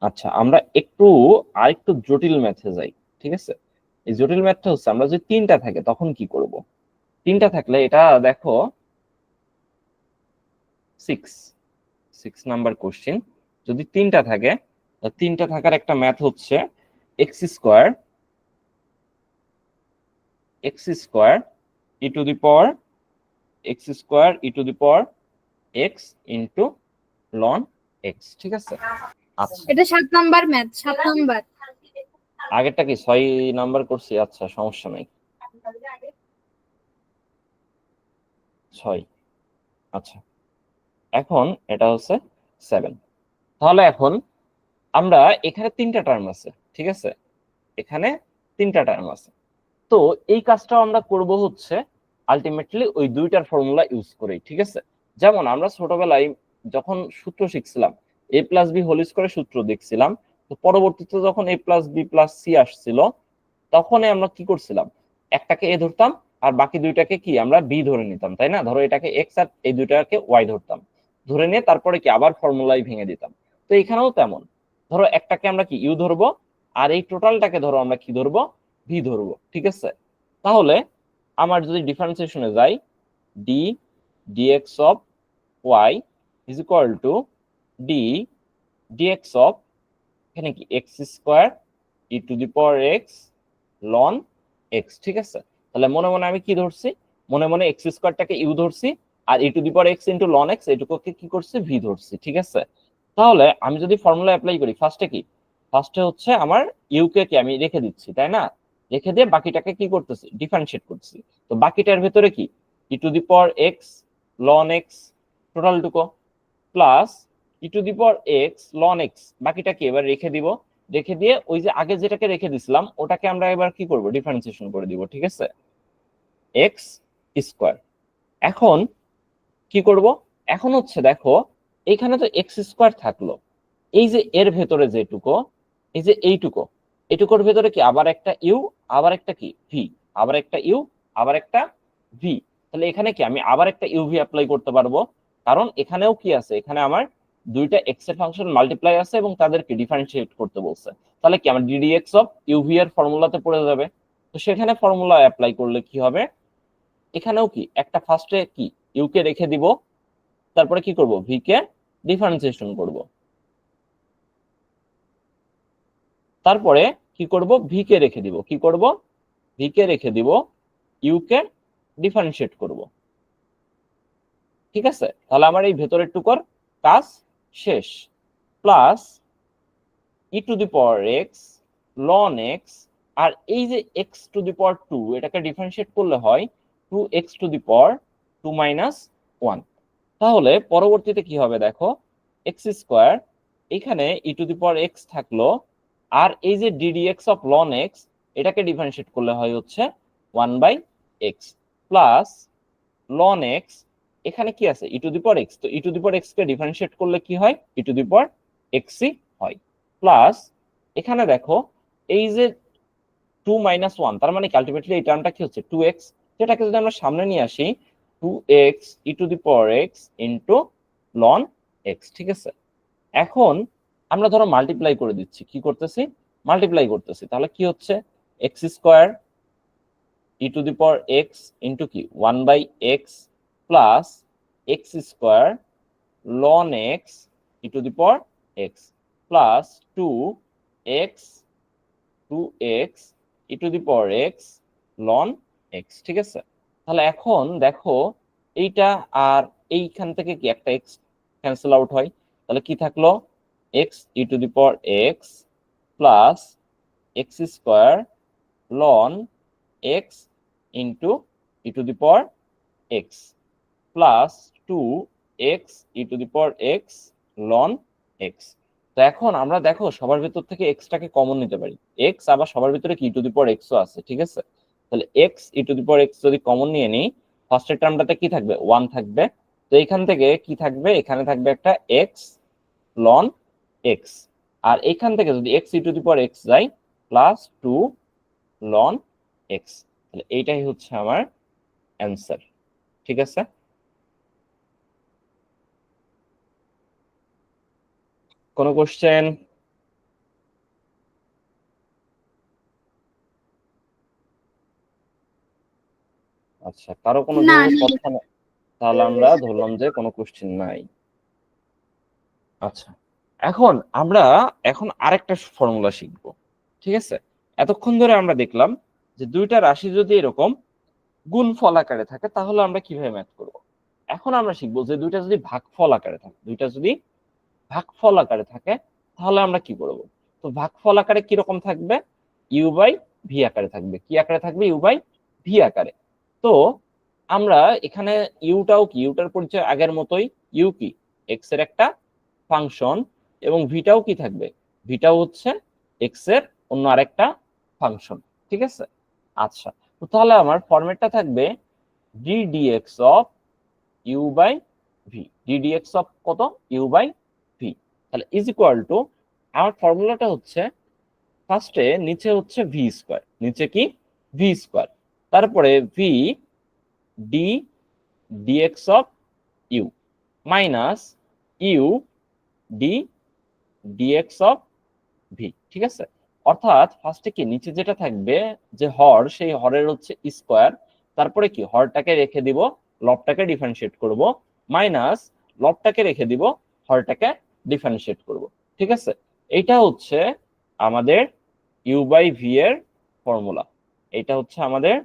আচ্ছা, আমরা একটু আরেকটু জটিল ম্যাথে যাই, ঠিক আছে? এই জটিল ম্যাথটা হচ্ছে আমরা যদি 3টা থাকে তখন কি করব। 3টা থাকলে এটা দেখো 6 নাম্বার কোশ্চেন। যদি 3টা থাকে, 3টা থাকার একটা ম্যাথ হচ্ছে x square e to the power x into ln x. ঠিক আছে, আচ্ছা এটা 7 নাম্বার ম্যাথ, 7 নাম্বার। আগেরটা কি 6 নাম্বার করছি? আচ্ছা সমস্যা নাই, 6। আচ্ছা, এখন এটা হচ্ছে 7। তাহলে এখন আমরা এখানে 3টা টার্ম আছে, ঠিক আছে, এখানে 3টা টার্ম আছে। তো এই কাজটাও আমরা করব হচ্ছে আলটিমেটলি ওই দুইটার ফর্মুলা ইউজ করেই। ঠিক আছে, যেমন আমরা ছোটবেলায় যখন সূত্র শিখছিলাম, এ প্লাস বি হোল স্কয়ারের সূত্র দেখছিলাম, তো পরবর্তীতে যখন এ প্লাস বি প্লাস সি আসছিল, তখনই আমরা কি করছিলাম, একটাকে এ ধরতাম আর বাকি দুইটাকে কি আমরা বি ধরে নিতাম, তাই না? ধরো এটাকে এক্স আর এই দুইটাকে ওয়াই ধরতাম, ধরে নিয়ে তারপরে কি আবার ফর্মুলায় ভেঙে দিতাম। তো এখানেও তেমন, ধরো একটাকে আমরা কি ইউ ধরবো আর এই টোটালটাকে ধরো আমরা কি ধরবো, ভি ধরবো। ঠিক আছে, তাহলে আমার যদি ডিফারেন্সিয়েশনে যাই, d dx of y is equal to d dx of, এখানে কি x square e to the power x ln x. ঠিক আছে, তাহলে মনে মনে আমি কি ধরছি, মনে মনে এক্স স্কোয়ারটাকে ইউ ধরছি আর e to the power x into ln x এটুকুকে কি করছি, ভি ধরছি। ঠিক আছে, তাহলে আমি যদি ফর্মুলা অ্যাপ্লাই করি, ফার্স্টে হচ্ছে আমার ইউ কে কি আমি রেখে দিচ্ছি, তাই না? রেখে দিয়ে বাকিটাকে কি করতেছি, ডিফারেন্সিয়েট করছি। তো বাকিটার ভেতরে কি e to the power x ln x total টুকু plus e to the power x ln x, বাকিটা কি এবার রেখে দিব। রেখে দিয়ে ওই যে আগে যেটাকে রেখে দিছিলাম ওটাকে আমরা এবার কি করব, ডিফারেন্সিয়েশন করে দিব। ঠিক আছে, এক্স স্কোয়ার। এখন কি করব, এখন হচ্ছে দেখো এইখানে তো এক্স স্কোয়ার থাকলো, এই যে এর ভেতরে যেটুকু, এই যে এইটুকুর ভেতরে কি আবার একটা ইউ, আবার একটা কি ভি, আবার একটা ইউ, আবার একটা ভি। তাহলে এখানে কি আমি আবার একটা ইউভি অ্যাপ্লাই করতে পারবো, কারণ এখানেও কি আছে, এখানে আমার দুইটা এক্স এর ফাংশন মাল্টিপ্লাই আছে এবং তাদেরকে ডিফারেন্সিয়েট করতে বলছে। তাহলে কি আমার ডিডিএক্স অফ ইউভি এর ফর্মুলাতে পড়ে যাবে। তো সেখানে ফর্মুলা অ্যাপ্লাই করলে কি হবে, এখানেও কি একটা ফার্স্টে কি ইউ কে রেখে দিব, তারপরে কি করব, ভি কে ডিফারেন্সিয়েশন করব, তারপরে কি করব, ভি কে রেখে দিব, কি করব, ভি কে রেখে দিব, ইউ কে ডিফারেন্সিয়েট করব। ঠিক আছে, তাহলে আমার এই ভেতরের টুকুর কাজ শেষ। Plus e to the power x ln x, আর এই যে x to the power two, এটাকে ডিফারেন্সিয়েট করলে হয় two x to the power two minus one. তাহলে পরবর্তীতে কি হবে দেখো, এক্স স্কোয়ার, এখানে ই টু দি পাওয়ার এক্স থাকলো, আর এই যে ডিডিএক্স অফ লন এক্স, এটাকে ডিফারেন্সিয়েট করলে হয় হচ্ছে one by x plus ln x, এখানে কি আছে e to the power x, তো e to the power x কে ডিফারেন্সিয়েট করলে কি হয়, ই টু দি পাওয়ার এক্সই হয়। প্লাস এখানে দেখো এই যে টু মাইনাস ওয়ান, তার মানে আলটিমেটলি এই টার্মটা কি হচ্ছে টু এক্স, যেটাকে যদি আমরা সামনে নিয়ে আসি, two x e to the power x into ln x. ঠিক আছে, এখন আমরা ধরো মাল্টিপ্লাই করে দিচ্ছি, কি করতেছি, মাল্টিপ্লাই করতেছি, তাহলে কি হচ্ছে x square e to the power x into কি one by x plus x square ln x e to the power x plus two x e to the power x ln x. ঠিক আছে, তাহলে এখন দেখো এইটা আর এইখান থেকে কি একটা এক্স ক্যান্সেল আউট হয়, তাহলে কি থাকলো x e to the power x plus x square ln x into e to the power x plus two x e to the power x ln x. তো এখন আমরা দেখো সবার ভিতর থেকে এক্সটাকে কমন নিতে পারি, এক্স আবার সবার ভিতরে কি ই টু দি পাওয়ার এক্সও আছে। ঠিক আছে, তাহলে x e to the power x যদি কমন নিয়ে নিই, ফার্স্টের টার্মটাতে কি থাকবে, ওয়ান থাকবে। তো এখান থেকে কি থাকবে, এখানে থাকবে একটা এক্স লন এক্স, আর এখান থেকে যদি x e to the power x যায় প্লাস টু লন এক্স, তাহলে এইটাই হচ্ছে আমার অ্যান্সার। ঠিক আছে, কোনো কোশ্চেন? আচ্ছা, কারো কোনো না, ধরনের নেই। কথা না, তাহলে আমরা ধরলাম যে কোনো কোশ্চেন নাই। আচ্ছা, এখন আমরা আরেকটা ফর্মুলা শিখব, ঠিক আছে? এতক্ষণ ধরে আমরা দেখলাম যে দুইটা রাশি যদি এরকম গুণফল আকারে থাকে তাহলে আমরা কিভাবে ম্যাথ করব। এখন আমরা শিখবো যে দুইটা যদি ভাগফল আকারে থাকে তাহলে আমরা কি করব। তো ভাগফল আকারে কিরকম থাকবে? ইউ বাই ভি আকারে থাকবে। কি আকারে থাকবে? ইউ বাই ভি আকারে। তো আমরা এখানে ইউটার পরিচয় আগের মতোই। ইউ কি? এক্স এর একটা ফাংশন, এবং ভিটাও কি থাকবে? ভিটাও হচ্ছে এক্স এর অন্য আরেকটা ফাংশন, ঠিক আছে? আচ্ছা, তো তাহলে আমার ফরম্যাটটা থাকবে d dx of u by v. D dx of কত? U by v. তাহলে ইজ ইকুয়াল টু, আমার ফর্মুলাটা হচ্ছে ফার্স্টে নিচে হচ্ছে ভি স্কোয়ার, নিচে কি? ভি স্কোয়ার, তারপরে v d dx of u minus u d dx of v, ঠিক আছে? অর্থাৎ ফার্স্টে কি নিচে যেটা থাকবে যে হর, সেই হরের হচ্ছে স্কোয়ার, তারপরে কি হরটাকে রেখে দিব, লবটাকে ডিফারেন্সিয়েট করব, মাইনাস লবটাকে রেখে দিব, হরটাকে ডিফারেন্সিয়েট করব, ঠিক আছে? এটা হচ্ছে আমাদের ইউ বাই ভি এর ফর্মুলা। এটা হচ্ছে আমাদের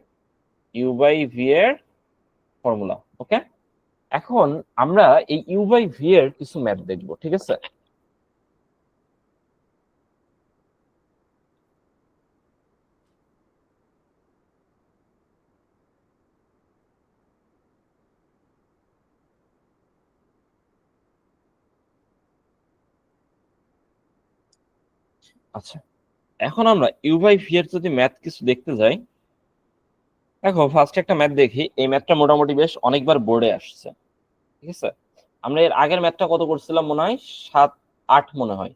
ইউ বাই ভি এর ফর্মুলা, ওকে? এখন আমরা এই ইউ বাই ভি এর কিছু ম্যাথ দেখব, ঠিক আছে? আচ্ছা, এখন আমরা ইউ বাই ভি এর যদি ম্যাথ কিছু দেখতে যাই, দেখো ফার্স্ট একটা ম্যাথ দেখি। এই ম্যাথটা মোটামুটি বেশ অনেকবার বোর্ডে আসছে, ঠিক আছে? আমরা এর আগের ম্যাথটা কত করছিলাম মনে হয়? 7-8 মনে হয়।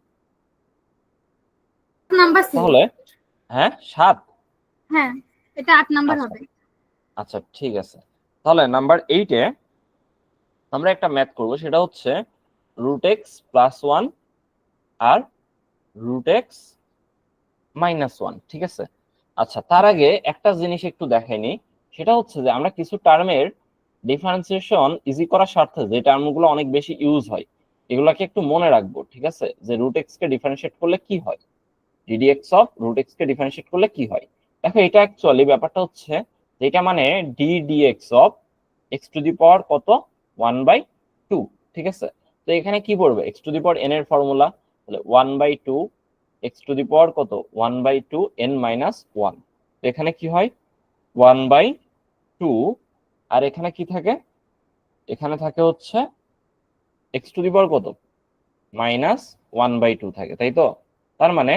নাম্বার ছিল। তাহলে হ্যাঁ 7। হ্যাঁ, এটা 8 নাম্বার আচ্ছা হবে। আচ্ছা, ঠিক আছে। তাহলে নাম্বার 8-এ আমরা একটা ম্যাথ করব, সেটা হচ্ছে রুট এক্স প্লাস 1 আর রুট এক্স মাইনাস 1, ঠিক আছে? আচ্ছা, তার আগে একটা জিনিস একটু দেখাইনি, সেটা হচ্ছে যে আমরা কিছু টার্মের ডিফারেন্সিয়েশন ইজি করার স্বার্থে যে টার্মগুলো অনেক বেশি ইউজ হয় এগুলাকে একটু মনে রাখবো, ঠিক আছে? যে রুট এক্স কে ডিফারেন্সিয়েট করলে কি হয়, ডিডিএক্স অফ রুট এক্স কে ডিফারেন্সিয়েট করলে কি হয়। দেখো এটা অ্যাকচুয়ালি ব্যাপারটা হচ্ছে যে এটা মানে d dx of x to the power কত? 1/2, ঠিক আছে? তো এখানে কি পড়বে? X to the power n এর ফর্মুলা, তাহলে 1/2 এক্স টু দি পাওয়ার কত? 1/2 এন মাইনাস 1। তো এখানে কি হয়? 1/2, আর এখানে কি থাকে? এখানে থাকে হচ্ছে এক্স টু দি পাওয়ার কত? -1/2 থাকে, তাই তো? তার মানে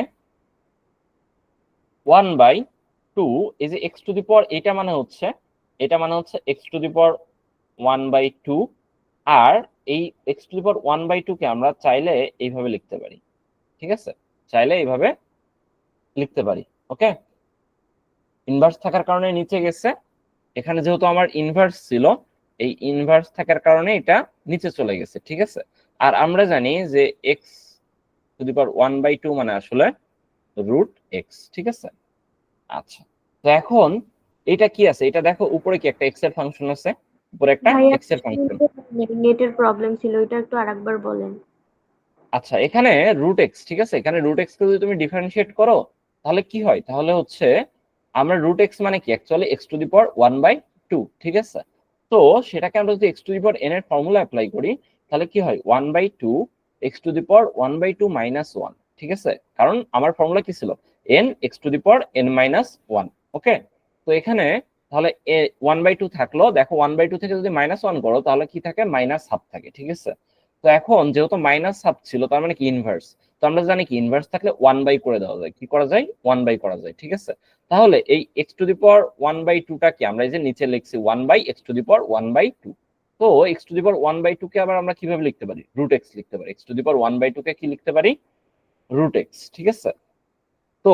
1/2, এই যে এক্স টু দি পাওয়ার, এটা মানে হচ্ছে এক্স টু দি পাওয়ার 1/2। আর এই এক্স টু দি পাওয়ার 1/2 কে আমরা চাইলে এইভাবে লিখতে পারি, ঠিক আছে? চাইলে এইভাবে লিখতে পারি, ওকে? ইনভার্স থাকার কারণে নিচে গেছে, এখানে যেহেতু আমার ইনভার্স ছিল, এই ইনভার্স থাকার কারণে এটা নিচে চলে গেছে, ঠিক আছে? আর আমরা জানি যে এক্স টু দি পাওয়ার 1/2 মানে আসলে রুট এক্স, ঠিক আছে? আচ্ছা, তো এখন এটা কি আছে? এটা দেখো উপরে কি একটা এক্স এর ফাংশন আছে, উপরে একটা ভাইয়া এক্স এর ফাংশন। নেটের প্রবলেম ছিল, এটা একটু আরেকবার বলেন। আচ্ছা, এখানে রুট এক্স, ঠিক আছে? এখানে রুট এক্স কে যদি তুমি ডিফারেন্সিয়েট করো তাহলে কি হয়? তাহলে হচ্ছে আমরা রুট এক্স মানে কি অ্যাকচুয়ালি এক্স টু দি পাওয়ার 1/2, ঠিক আছে? তো সেটাকে আমরা যদি x to the power n এর ফর্মুলা অ্যাপ্লাই করি তাহলে কি হয়? 1/2 x to the power 1/2 minus 1, ঠিক আছে? কারণ আমার ফর্মুলা কি ছিল? N x to the power N minus 1, ওকে? তো এখানে তাহলে 1/2 থাকলো। দেখো 1/2 থেকে যদি -1 করো তাহলে কি থাকে? -1/2 থাকে, ঠিক আছে? তো এখন যেহেতু -1/2 ছিল, তার মানে কি ইনভার্স। তো আমরা জানি কি ইনভার্স থাকলে 1/, করে দেওয়া যায়। কি করা যায়? 1/, করা যায়, ঠিক আছে? তাহলে এই এক্স টু দি পাওয়ার 1/2 টা কি আমরা এই যে নিচে লিখছি 1/x টু দি পাওয়ার 1/2। তো এক্স টু দি পাওয়ার 1/2 কে আবার আমরা কিভাবে লিখতে পারি? রুট এক্স লিখতে পারি। এক্স টু দি পাওয়ার 1/2 কে কি লিখতে পারি? রুট এক্স, ঠিক আছে? তো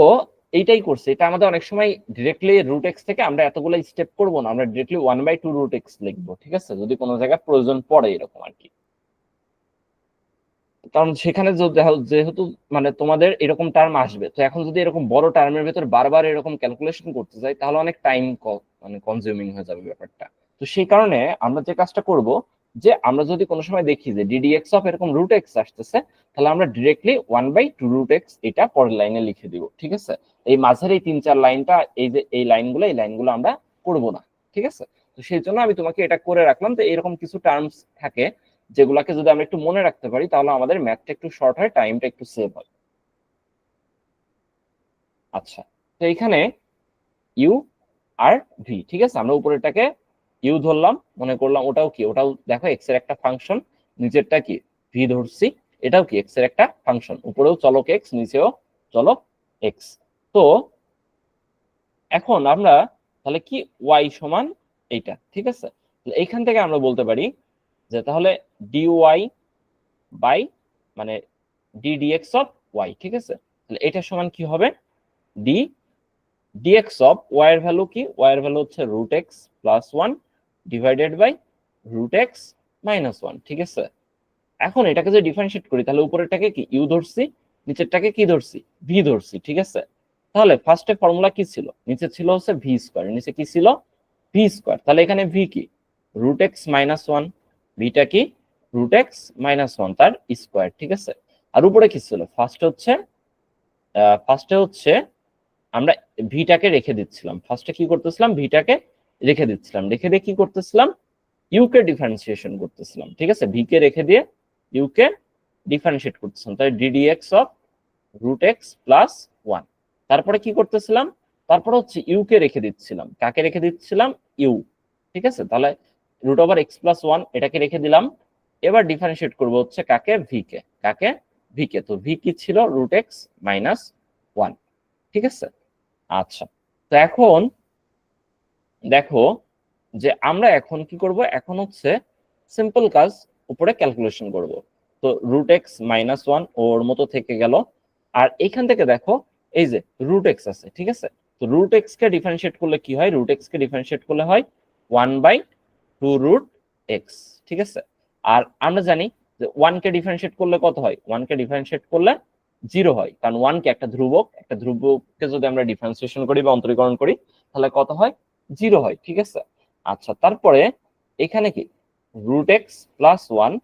এইটাই করছে। এটা আমাদের অনেক সময় ডিরেক্টলি রুট এক্স থেকে আমরা এতগুলো স্টেপ করবো না, আমরা ডিরেক্টলি 1/2 রুট এক্স লিখবো, ঠিক আছে? যদি কোনো জায়গায় প্রয়োজন পড়ে এরকম আর কি। কারণ সেখানে যেহেতু মানে তোমাদের এরকম টার্ম আসবে, তো এখন যদি এরকম বড় টার্মের ভেতর বারবার এরকম ক্যালকুলেশন করতে যাই তাহলে অনেক টাইম মানে কনজিউমিং হয়ে যাবে ব্যাপারটা। তো সেই কারণে আমরা যে কাজটা করব যে আমরা যদি কোনো সময় দেখি যে ডিডিএক্স অফ এরকম রুট এক্স আসতেছে, তাহলে আমরা ডিরেক্টলি 1/2√x এটা পরের লাইনে লিখে দিব। ঠিক আছে, এই মাঝের এই 3-4 লাইনটা, এই যে এই লাইনগুলো আমরা করব না। ঠিক আছে, তো সেই জন্য আমি তোমাকে এটা করে রাখলাম। তো এরকম কিছু টার্মস থাকে যেগুলাকে যদি আমরা একটু মনে রাখতে পারি, তাহলে আমাদের ম্যাথটা একটু শর্ট হয়, টাইমটা একটু সেভ হয়। আচ্ছা, তো এখানে ইউ আর ভি, ঠিক আছে, আমরা উপরেরটাকে ইউ ধরলাম, মনে করলাম ওটাও কি, ওটাও দেখো এক্স এর একটা ফাংশন, নিচেরটা কি ভি ধরছি, এটাও কি এক্স এর একটা ফাংশন, উপরেও চলক এক্স, নিচেও চলক এক্স। তো এখন আমরা তাহলে কি ওয়াই সমান এইটা। ঠিক আছে, এইখান থেকে আমরা বলতে পারি যে তাহলে ডিওয়াই বাই মানে ডিডিএক্স অফ ওয়াই। ঠিক আছে, তাহলে এটা সমান কি হবে, ডি dx অফ y এর ভ্যালু কি, y এর ভ্যালু হচ্ছে √x + 1 ডিভাইডেড বাই √x - 1। ঠিক আছে, এখন এটাকে যদি ডিফারেন্সিয়েট করি, তাহলে উপরেরটাকে কি ইউ ধরছি, নিচেরটাকে কি ধরছি, ভি ধরছি। ঠিক আছে, তাহলে ফার্স্টে ফর্মুলা কি ছিল, নিচে ছিল হচ্ছে ভি স্কয়ার, নিচে কি ছিল ভি স্কয়ার, তাহলে এখানে ভি কি √x - 1, ভিটা কি √x - 1 তার স্কয়ার। ঠিক আছে, আর উপরে কি ছিল, ফার্স্টে হচ্ছে আমরা ভিটাকে রেখে দিচ্ছিলাম, ফার্স্টে কি করতেছিলাম, ভিটাকে রেখে দিচ্ছিলাম, রেখে দিয়ে কি করতেছিলাম, ইউ কে ডিফারেন্সিয়েশন করতেছিলাম। ঠিক আছে, ভি কে রেখে দিয়ে ইউ কে ডিফারেন্সিয়েট করতেছিলাম, তাই ডিডিএক্স অফ √x + 1। তারপরে কি করতেছিলাম, তারপরে হচ্ছে ইউ কে রেখে দিচ্ছিলাম, কাকে রেখে দিচ্ছিলাম, ইউ। ঠিক আছে, তাহলে √x + 1 এটাকে রেখে দিলাম, এবার ডিফারেন্সিয়েট করব হচ্ছে কাকে, ভি কে, কাকে ভি কে, তো ভি কি ছিল √x - 1। ঠিক আছে, আচ্ছা, তো এখন দেখো যে আমরা এখন কি করব, এখন হচ্ছে সিম্পল কাজ, উপরে ক্যালকুলেশন করব। তো √x - 1 ওর মতো থেকে গেল, আর এখান থেকে দেখো এই যে √x আছে। ঠিক আছে, তো √x কে ডিফারেন্সিয়েট করলে কি হয়, √x কে ডিফারেন্সিয়েট করলে হয় 1/2√x। ঠিক আছে, আর আমরা জানি যে 1 কে ডিফারেন্সিয়েট করলে কত হয়, 1 কে ডিফারেন্সিয়েট করলে 0 হয়, কারণ 1 কে একটা ধ্রুবক, একটা ধ্রুবককে যদি আমরা ডিফারেন্সিয়েশন করি বা অন্তরীকরণ করি, তাহলে কত হয়, 0 হয়। ঠিক আছে, আচ্ছা, তারপরে এখানে কি √x + 1,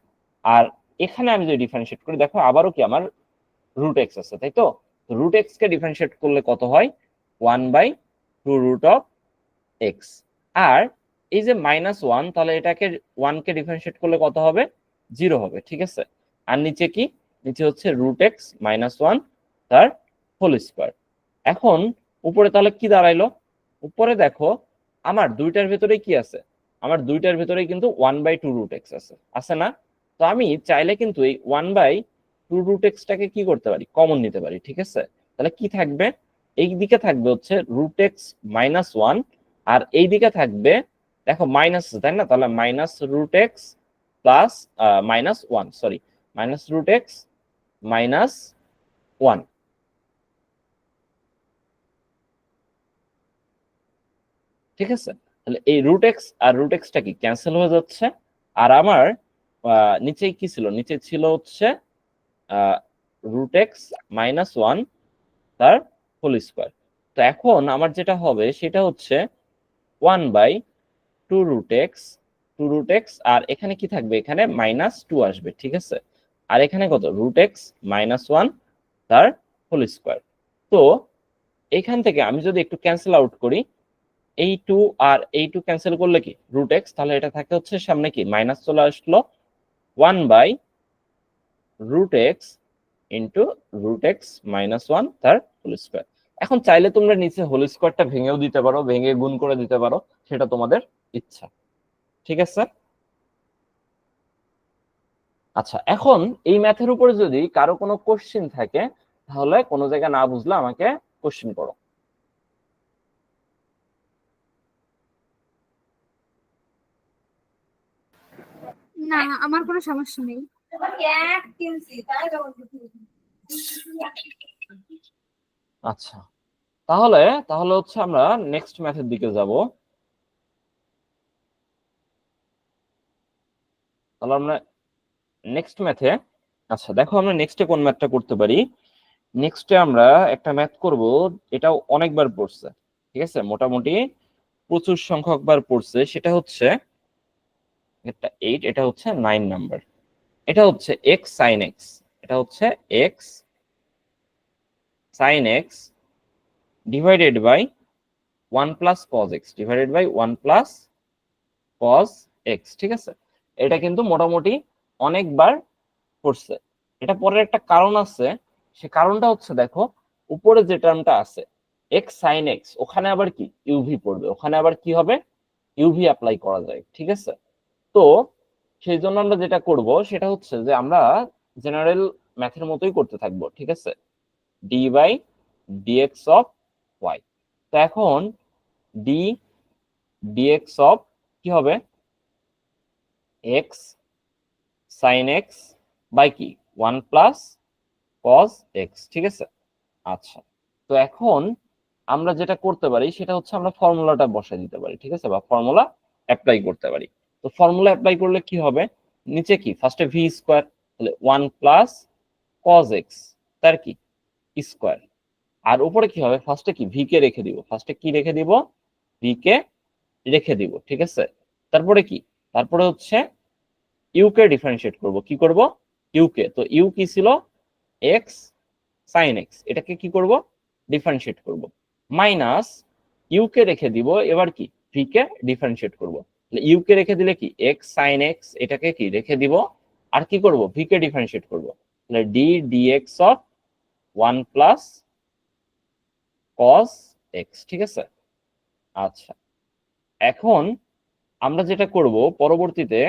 আর এখানে আমি যদি ডিফারেন্সিয়েট করি, দেখো আবারও কি আমার √x আছে, তাই তো, √x কে ডিফারেন্সিয়েট করলে কত হয়, 1/2√x। আর এই যে -1, তাহলে এটাকে 1 কে ডিফারেন্সিয়েট করলে কত হবে, 0 হবে। ঠিক আছে, আর নিচে কি, নিচে হচ্ছে √x - 1 তার হোল স্কয়ার। এখন উপরে তাহলে কি দাঁড়াইলো, উপরে দেখো আমার দুইটার ভেতরে কি আছে, আমার দুইটার ভেতরেই কিন্তু 1/2√x আছে, আছে না, তো আমি চাইলে কিন্তু এই 1/2√x টাকে কি করতে পারি, কমন নিতে পারি। ঠিক আছে, তাহলে কি থাকবে, এই দিকে থাকবে হচ্ছে √x - 1, আর এই দিকে থাকবে দেখো মাইনাস, তাই না, তাহলে -√x -1, সরি -√x - 1। ঠিক আছে, তাহলে এই √x আর √x টা কি ক্যান্সেল হয়ে যাচ্ছে, আর আমার নিচে কি ছিল, নিচে ছিল হচ্ছে √x - 1 তার হোল স্কয়ার। তো এখন আমার যেটা হবে সেটা হচ্ছে 1/2√x, 2√x, আর এখানে কি থাকবে, এখানে -2 আসবে। ঠিক আছে, আর এখানে কত, √x - 1 তার হোল স্কয়ার। তো এখান থেকে আমি যদি একটু ক্যান্সেল আউট করি, এই 2 আর এই 2 ক্যান্সেল করলে কি √x, তাহলে এটা থাকে হচ্ছে সামনে কি মাইনাস চলে আসলো, 1/√x ইন্টু √x - 1 তার হোল স্কয়ার। এখন চাইলে তোমরা নিচে হোল স্কয়ারটা ভেঙেও দিতে পারো, ভেঙে গুণ করে দিতে পারো, সেটা তোমাদের ইচ্ছা। ঠিক আছে, আচ্ছা, এখন এই ম্যাথের উপরে যদি কারো কোনো কোশ্চেন থাকে, তাহলে কোনো জায়গা না বুঝলে আমাকে কোশ্চেন করো। না, আমার কোনো সমস্যা নেই। আচ্ছা, তাহলে তাহলে হচ্ছে আমরা নেক্সট ম্যাথের দিকে যাব। তাহলে আমরা নেক্সট ম্যাথে, আচ্ছা দেখো আমরা নেক্সটে কোন ম্যাথটা করতে পারি, নেক্সটে আমরা একটা ম্যাথ করব, এটাও অনেকবার পড়ছে। ঠিক আছে, মোটামুটি প্রচুর সংখ্যক বার পড়ছে, সেটা হচ্ছে এটা 8, এটা হচ্ছে 9 নাম্বার। এটা হচ্ছে x sin x, এটা হচ্ছে x sin x divided by 1 plus cos x divided by 1 plus cos x, ঠিক আছে? এটা কিন্তু মোটামুটি অনেকবার করছে। এটা পরের একটা কারণ আছে, সে কারণটা হচ্ছে দেখো উপরে যে টার্মটা আছে x sin x, ওখানে আবার কি ইউভি পড়বে, ওখানে আবার কি হবে ইউভি অ্যাপ্লাই করা যায়, ঠিক আছে? তো সেই জন্য আমরা যেটা করব সেটা হচ্ছে যে আমরা জেনারেল ম্যাথের মতোই করতে থাকবো, ঠিক আছে? D by dx of y. তো এখন ডি ডিএক্স অফ কি হবে এক্স সাইন এক্স বাই কি 1 প্লাস কজ এক্স, ঠিক আছে? আচ্ছা, তো এখন আমরা যেটা করতে পারি সেটা হচ্ছে আমরা ফর্মুলাটা বসাই দিতে পারি, ঠিক আছে, বা ফর্মুলা অ্যাপ্লাই করতে পারি। তো ফর্মুলা অ্যাপ্লাই করলে কি হবে, নিচে কি ফার্স্টে ভি স্কোয়ার, তাহলে 1 প্লাস কজ এক্স তার কি স্কোয়ার, আর উপরে কি হবে ফার্স্টে কি ভি কে রেখে দিব, ফার্স্টে কি রেখে দিব ভি কে রেখে দিব, ঠিক আছে? তারপরে কি, তারপরে হচ্ছে ইউ কে ডিফারেন্সিয়েট করব, কি করব ইউ কে, তো ইউ কি ছিল এক্স সাইন এক্স, এটাকে কি করব ডিফারেন্সিয়েট করব, মাইনাস ইউ কে রেখে দিব, এবার কি ভি কে ডিফারেন্সিয়েট করব, ইউ কে রেখে দিলে কি এক্স সাইন এক্স, এটাকে কি রেখে দিব, আর কি করব ভি কে ডিফারেন্সিয়েট করব, তাহলে d dx of 1 plus cos x, ঠিক আছে? আচ্ছা, এখন আমরা যেটা করব পরবর্তীতে,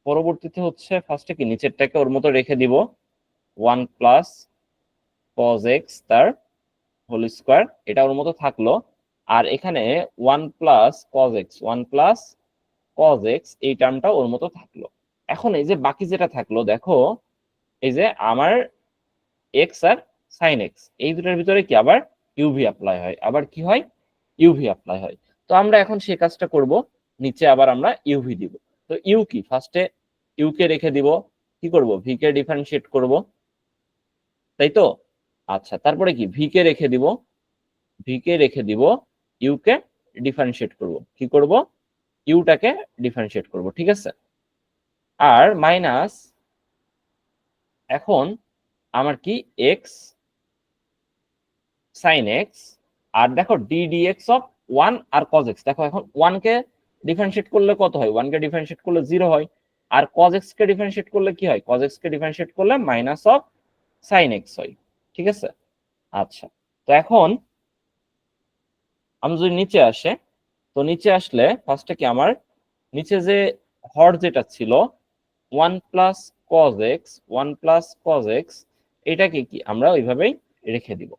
পরবর্তীতে হচ্ছে ফার্স্টে কি নিচেরটাকে ওর মতো রেখে দিব 1 প্লাস কজ এক্স তার হোল স্কোয়ার, এটা ওর মতো থাকলো, আর এখানে 1 plus cos x 1 plus cos x এই টার্মটা ওর মতো থাকলো। এখন এই যে বাকি যেটা থাকলো দেখো, এই যে আমার এক্স আর সাইন এক্স এই দুটোর ভিতরে কি আবার ইউভি অ্যাপ্লাই হয়, আবার কি হয় ইউভি অ্যাপ্লাই হয়। তো আমরা এখন সেই কাজটা করব, নিচে আবার আমরা ইউভি দিব। তো ইউ কি ফার্স্টে ইউ কে রেখে দিব, কি করব ভি কে ডিফারেন্সিয়েট করব, তাই তো? আচ্ছা, তারপরে কি ভি কে রেখে দিব, ভি কে রেখে দিব, ইউ কে ডিফারেন্সিয়েট করব, কি করব ইউটাকে ডিফারেন্সিয়েট করব, ঠিক আছে? আর মাইনাস এখন আমার কি এক্স সাইন এক্স, আর দেখো ডি ডিএক্স অফ 1 আর কজ এক্স, দেখো এখন 1 কে ডিফারেন্সিয়েট করলে কত হয়, 1 কে ডিফারেন্সিয়েট করলে 0 হয়, আর কজ এক্স কে ডিফারেন্সিয়েট করলে কি হয়, কজ এক্স কে ডিফারেন্সিয়েট করলে মাইনাস অফ সাইন এক্স হয়, ঠিক আছে? আচ্ছা, তো এখন আমি যদি নিচে আসে, তো নিচে আসলে ফার্স্টে কি আমার নিচে যে হর যেটা ছিল 1 plus cos x 1 plus cos x, এটাকে কি আমরা ওইভাবেই রেখে দিব,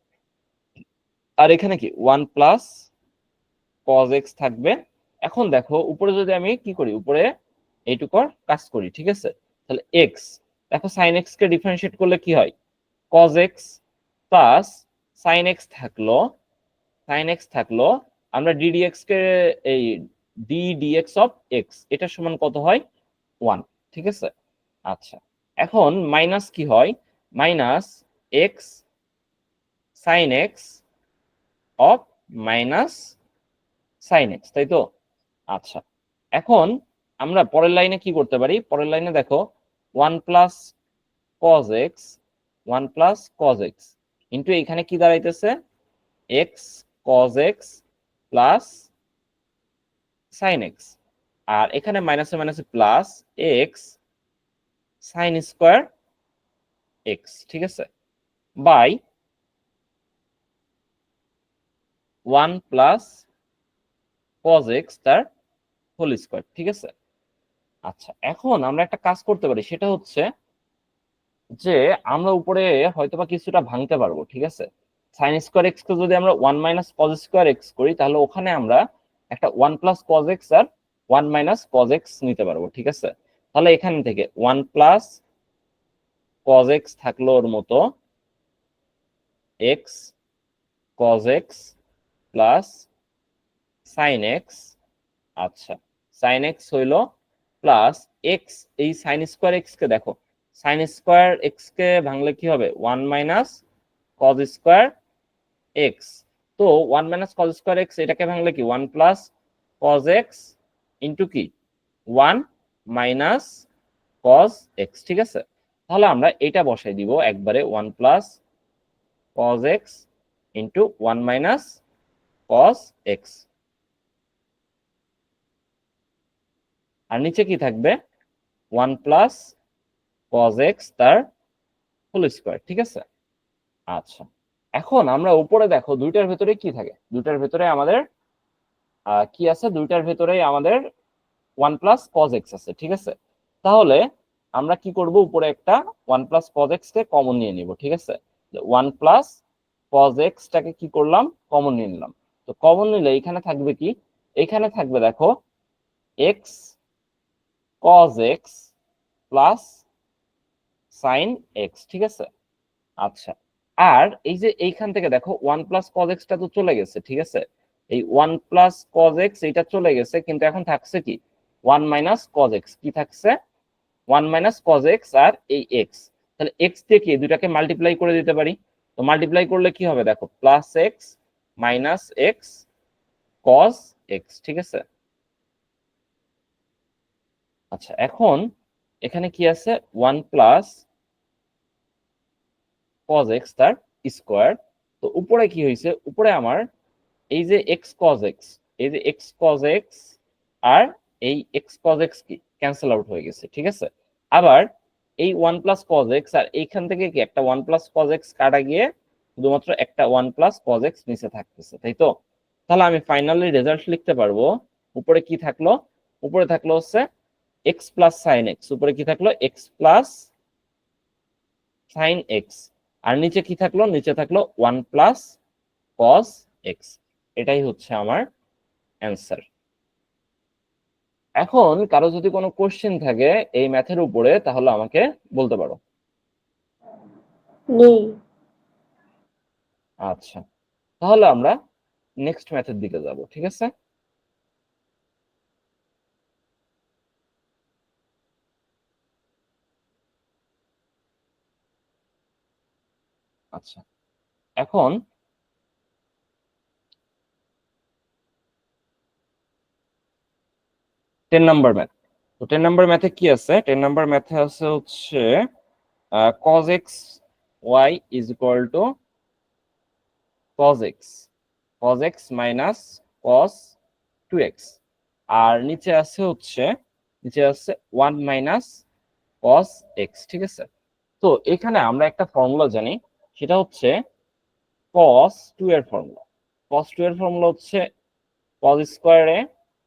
আর এখানে কি 1 প্লাস কজ এক্স থাকবে। এখন দেখো উপরে যদি আমি কি করি, উপরে এইটুকুর কাজ করি, ঠিক আছে? তাহলে এক্স, দেখো সাইন এক্স কে ডিফারেন্সিয়েট করলে কি হয় cos x plus sine x থাকলো, সাইন এক্স থাকলো, আমরা ডিডিএক্স কে এই ডি ডিএক্স অফ এক্স এটা সমান কত হয় 1, ঠিক আছে? আচ্ছা, এখন মাইনাস কি হয়, minus x sine x of minus sine x, তাই তো? আচ্ছা, এখন আমরা পরের লাইনে কি করতে পারি, পরের লাইনে দেখো 1 plus cos x 1 plus cos x into এখানে কি দাঁড়াইতেছে x cos x plus sine x, আর এখানে মাইনাসে মাইনাসে plus x sine square x, ঠিক আছে, বাই 1 প্লাস কজ এক্স তার হোল স্কোয়ার, ঠিক আছে? আচ্ছা, এখন আমরা একটা কাজ করতে পারি, সেটা হচ্ছে যে আমরা উপরে হয়তোবা কিছুটা ভাঙতে পারবো, ঠিক আছে? সাইন স্কোয়ার এক্স কে যদি আমরা 1 মাইনাস কজ স্কোয়ার এক্স করি, তাহলে ওখানে আমরা একটা 1 প্লাস কজ এক্স আর 1 মাইনাস কজ এক্স নিতে পারবো, ঠিক আছে? তাহলে এখান থেকে 1 প্লাস কজ এক্স থাকলো ওর মতো x cos x plus sine x, আচ্ছা সাইন এক্স হইলো প্লাস এক্স, এই সাইন স্কোয়ার এক্স কে দেখো সাইন স্কোয়ার এক্স কে ভাঙলে কি হবে 1 মাইনাস কজ স্কোয়ার এক্স, তো 1 মাইনাস কজ স্কোয়ার এক্স এটাকে ভাঙলে কি 1 প্লাস কজ এক্স ইন্টু কি 1 মাইনাস কজ এক্স, ঠিক আছে? তাহলে আমরা এটা বসাই দিব একবারে 1 plus cos x into 1 minus cos x, আর নিচে কি থাকবে 1 প্লাস কজ এক্স তার হোল স্কোয়ার, ঠিক আছে? আচ্ছা, এখন আমরা উপরে দেখো দুইটার ভেতরে কি থাকে, দুইটার ভেতরে আমাদের কি আছে, দুইটার ভেতরে আমাদের 1 প্লাস কজ এক্স আছে, ঠিক আছে? তাহলে আমরা কি করব, উপরে একটা 1 প্লাস কজ এক্স কে কমন নিয়ে নিব, ঠিক আছে? 1 প্লাস কজ এক্স টাকে কি করলাম, কমন নিয়ে নিলাম। তো কমন নিলে এখানে থাকবে কি, এখানে থাকবে দেখো x cos x plus sine x, ঠিক আছে? আচ্ছা, আর এই যে এইখান থেকে দেখো 1 প্লাস কজ এক্সটা তো চলে গেছে, ঠিক আছে? এই 1 প্লাস কজ এক্স এইটা চলে গেছে, কিন্তু এখন থাকছে কি 1 মাইনাস কজ এক্স, কি থাকছে 1 মাইনাস কজ এক্স আর এই এক্স। তাহলে এক্স দিয়ে কি দুটাকে মাল্টিপ্লাই করে দিতে পারি, তো মাল্টিপ্লাই করলে কি হবে দেখো plus x minus x cos x, ঠিক আছে? আচ্ছা, এখন এখানে কি আছে 1 প্লাস কজ এক্স তার স্কোয়ার। তো উপরে কি হয়েছে, উপরে আমার এই যে এক্স কজ এক্স, এই যে এক্স কজ এক্স আর এই এক্স কজ এক্স কি ক্যান্সেল আউট হয়ে গেছে, ঠিক আছে? আবার এই 1 প্লাস কজ এক্স আর এইখান থেকে কি একটা 1 প্লাস কজ এক্স কাটা গিয়ে শুধুমাত্র একটা 1 প্লাস কজ এক্স নিচে থাকতেছে, তাই তো? তাহলে আমি ফাইনালি রেজাল্ট লিখতে পারবো, উপরে কি থাকলো, উপরে থাকলো হচ্ছে এক্স প্লাস সাইন এক্স, উপরে কি থাকলো এক্স প্লাস সাইন এক্স, আর নিচে কি থাকলো, নিচে থাকলো 1 প্লাস কজ এক্স। এটাই হচ্ছে আমার অ্যান্সার। এখন কারো যদি কোনো কোশ্চেন থাকে এই ম্যাথের উপরে তাহলে আমাকে বলতে পারো। নেই। আচ্ছা, তাহলে আমরা নেক্সট ম্যাথের দিকে যাব, ঠিক আছে? আচ্ছা, এখন 10 নাম্বার ম্যাথ। তো 10 নাম্বার ম্যাথে কি আছে, 10 নাম্বার ম্যাথে আছে হচ্ছে cos x y is equal to cos x minus cos 2x, আর নিচে আছে হচ্ছে, নিচে আছে 1 মাইনাস cos x, ঠিক আছে? তো এখানে আমরা একটা ফর্মুলা জানি, সেটা হচ্ছে cos 2 এর ফর্মুলা। cos 2 এর ফর্মুলা হচ্ছে cos square a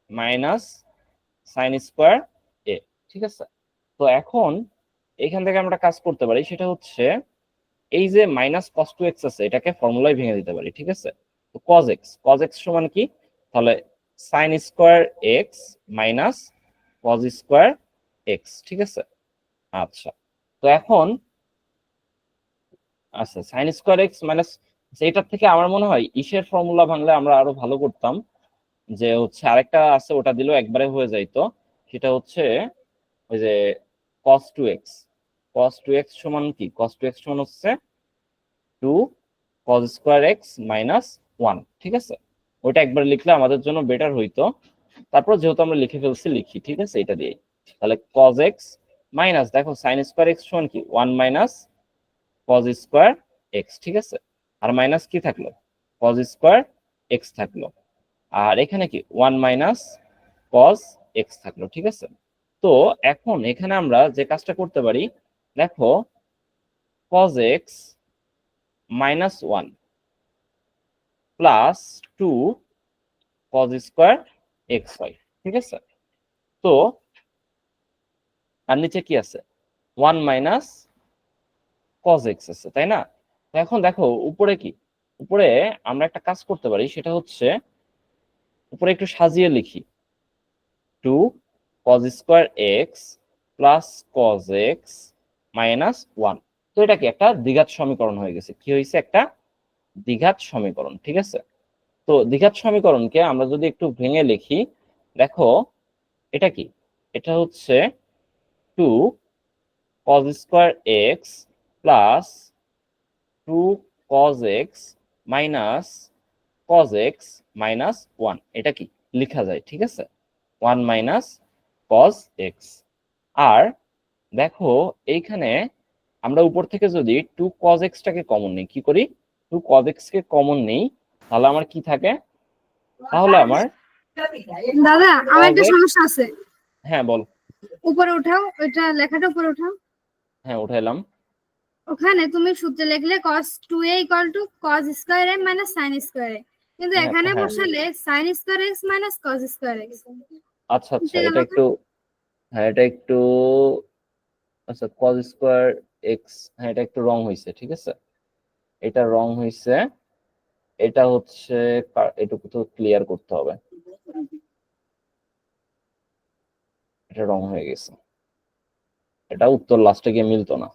minus sine square a, ঠিক আছে? তো এখন এখান থেকে আমরা কাজ করতে পারি, সেটা হচ্ছে এই যে মাইনাস cos 2x আছে এটাকে ফর্মুলায় ভেঙে দিতে পারি, ঠিক আছে? তো cos x সমান কি, তাহলে sine square x minus cos square x, ঠিক আছে? আচ্ছা, তো এখন আচ্ছা সাইন স্কয়ার এক্স মাইনাস, এটার থেকে আমার মনে হয় ইসের ফর্মুলা ভাঙলে আমরা আরো ভালো করতাম, যে হচ্ছে আরেকটা আছে ওটা দিলেও একবারে হয়ে যাইতো, সেটা হচ্ছে ওই যে cos 2x, cos 2x সমান কি, cos 2x সমান হচ্ছে 2 cos স্কয়ার এক্স মাইনাস 1, ঠিক আছে? ওইটা একবার লিখলে আমাদের জন্য বেটার হইতো। তারপর যেহেতু আমরা লিখে ফেলছি লিখি, ঠিক আছে? এটা দিয়ে তাহলে cos x মাইনাস দেখো সাইন স্কয়ার এক্স সমান কি 1 মাইনাস cos স্কয়ার এক্স, ঠিক আছে? আর মাইনাস কি থাকলো cos স্কয়ার এক্স থাকলো, আর এখানে কি 1 মাইনাস cos এক্স থাকলো, ঠিক আছে? তো এখন এখানে আমরা যে কাজটা করতে পারি, দেখো cos x minus 1 plus 2 cos square x হয়, ঠিক আছে? তো আর নিচে কি আছে 1 মাইনাস cos এক্স আছে, তাই না? তো এখন দেখো উপরে কি, উপরে আমরা একটা কাজ করতে পারি, সেটা হচ্ছে উপরে একটু সাজিয়ে লিখি 2 cos square x plus cos x minus 1। তো এটা কি একটা দ্বিঘাত সমীকরণ হয়ে গেছে, কি হয়েছে একটা দ্বিঘাত সমীকরণ, ঠিক আছে? তো দ্বিঘাত সমীকরণকে আমরা যদি একটু ভেঙে লিখি, দেখো এটা কি, এটা হচ্ছে 2 cos square x plus 2 cos x minus cos x minus 1, এটা কি লেখা যায়, ঠিক আছে? 1 মাইনাস cos এক্স, আর দেখো এইখানে আমরা উপর থেকে যদি 2 cos x টাকে কমন নিই, কি করি 2 cos x কে কমন নিই, তাহলে আমার কি থাকে, তাহলে আমার দাদা আমার একটা cos x, সমস্যা আছে। হ্যাঁ বল। উপরে উঠাও, এটা লেখাটা উপরে উঠাও। হ্যাঁ উঠাইলাম। ওখানে তুমি সূত্রে লিখলে cos 2a cos square a sin square a, কিন্তু হ্যাঁ এখানে হ্যাঁ, বসালে sin square x cos square x। আচ্ছা আচ্ছা, উঠে গেল এটা না? একটু, হ্যাঁ এটা একটু, আচ্ছা cos স্কয়ার এক্স, হ্যাঁ এটা একটু রং হয়েছে, ঠিক আছে এটা রং হয়েছে, এটা হচ্ছে এটুকু তো ক্লিয়ার করতে হবে, এটা রং হয়ে গেছে, এটা উত্তর লাস্টে গিয়ে মিলতো না।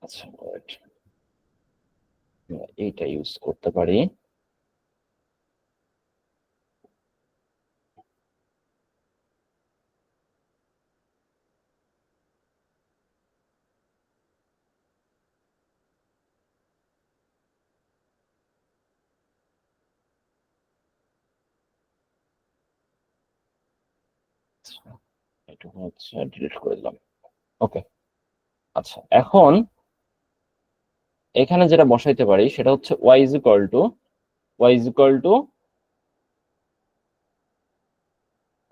আচ্ছা wait, এইটা ইউজ করতে পারি। আচ্ছা, এটুকু হচ্ছে ডিলিট করে দিলাম। ওকে, আচ্ছা এখন এখানে যেটা বসাইতে পারি সেটা হচ্ছে y is equal to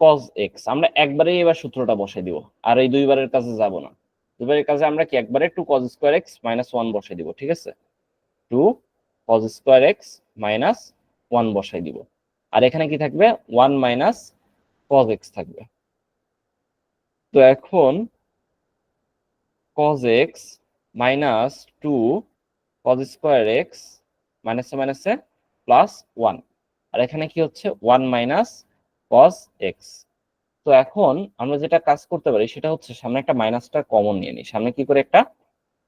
cos x। আমরা একবারেই এবার সূত্রটা বসাই দিব, আর এই দুইবারের কাছে যাব না। দুইবারের কাছে আমরা কি একবারে 2 cos স্কয়ার x মাইনাস 1 বসাই দিব, ঠিক আছে 2 cos স্কয়ার x মাইনাস 1 বসাই দিব। আর এখানে কি থাকবে 1 মাইনাস cos x থাকবে। তো এখন cos x minus 2 cos square x মাইনাসে মাইনাসে প্লাস 1, আর এখানে কি হচ্ছে 1 মাইনাস cos x। তো এখন আমরা যেটা কাজ করতে পারি সেটা হচ্ছে সামনে একটা মাইনাসটা কমন নিয়ে নিই, সামনে কি করে একটা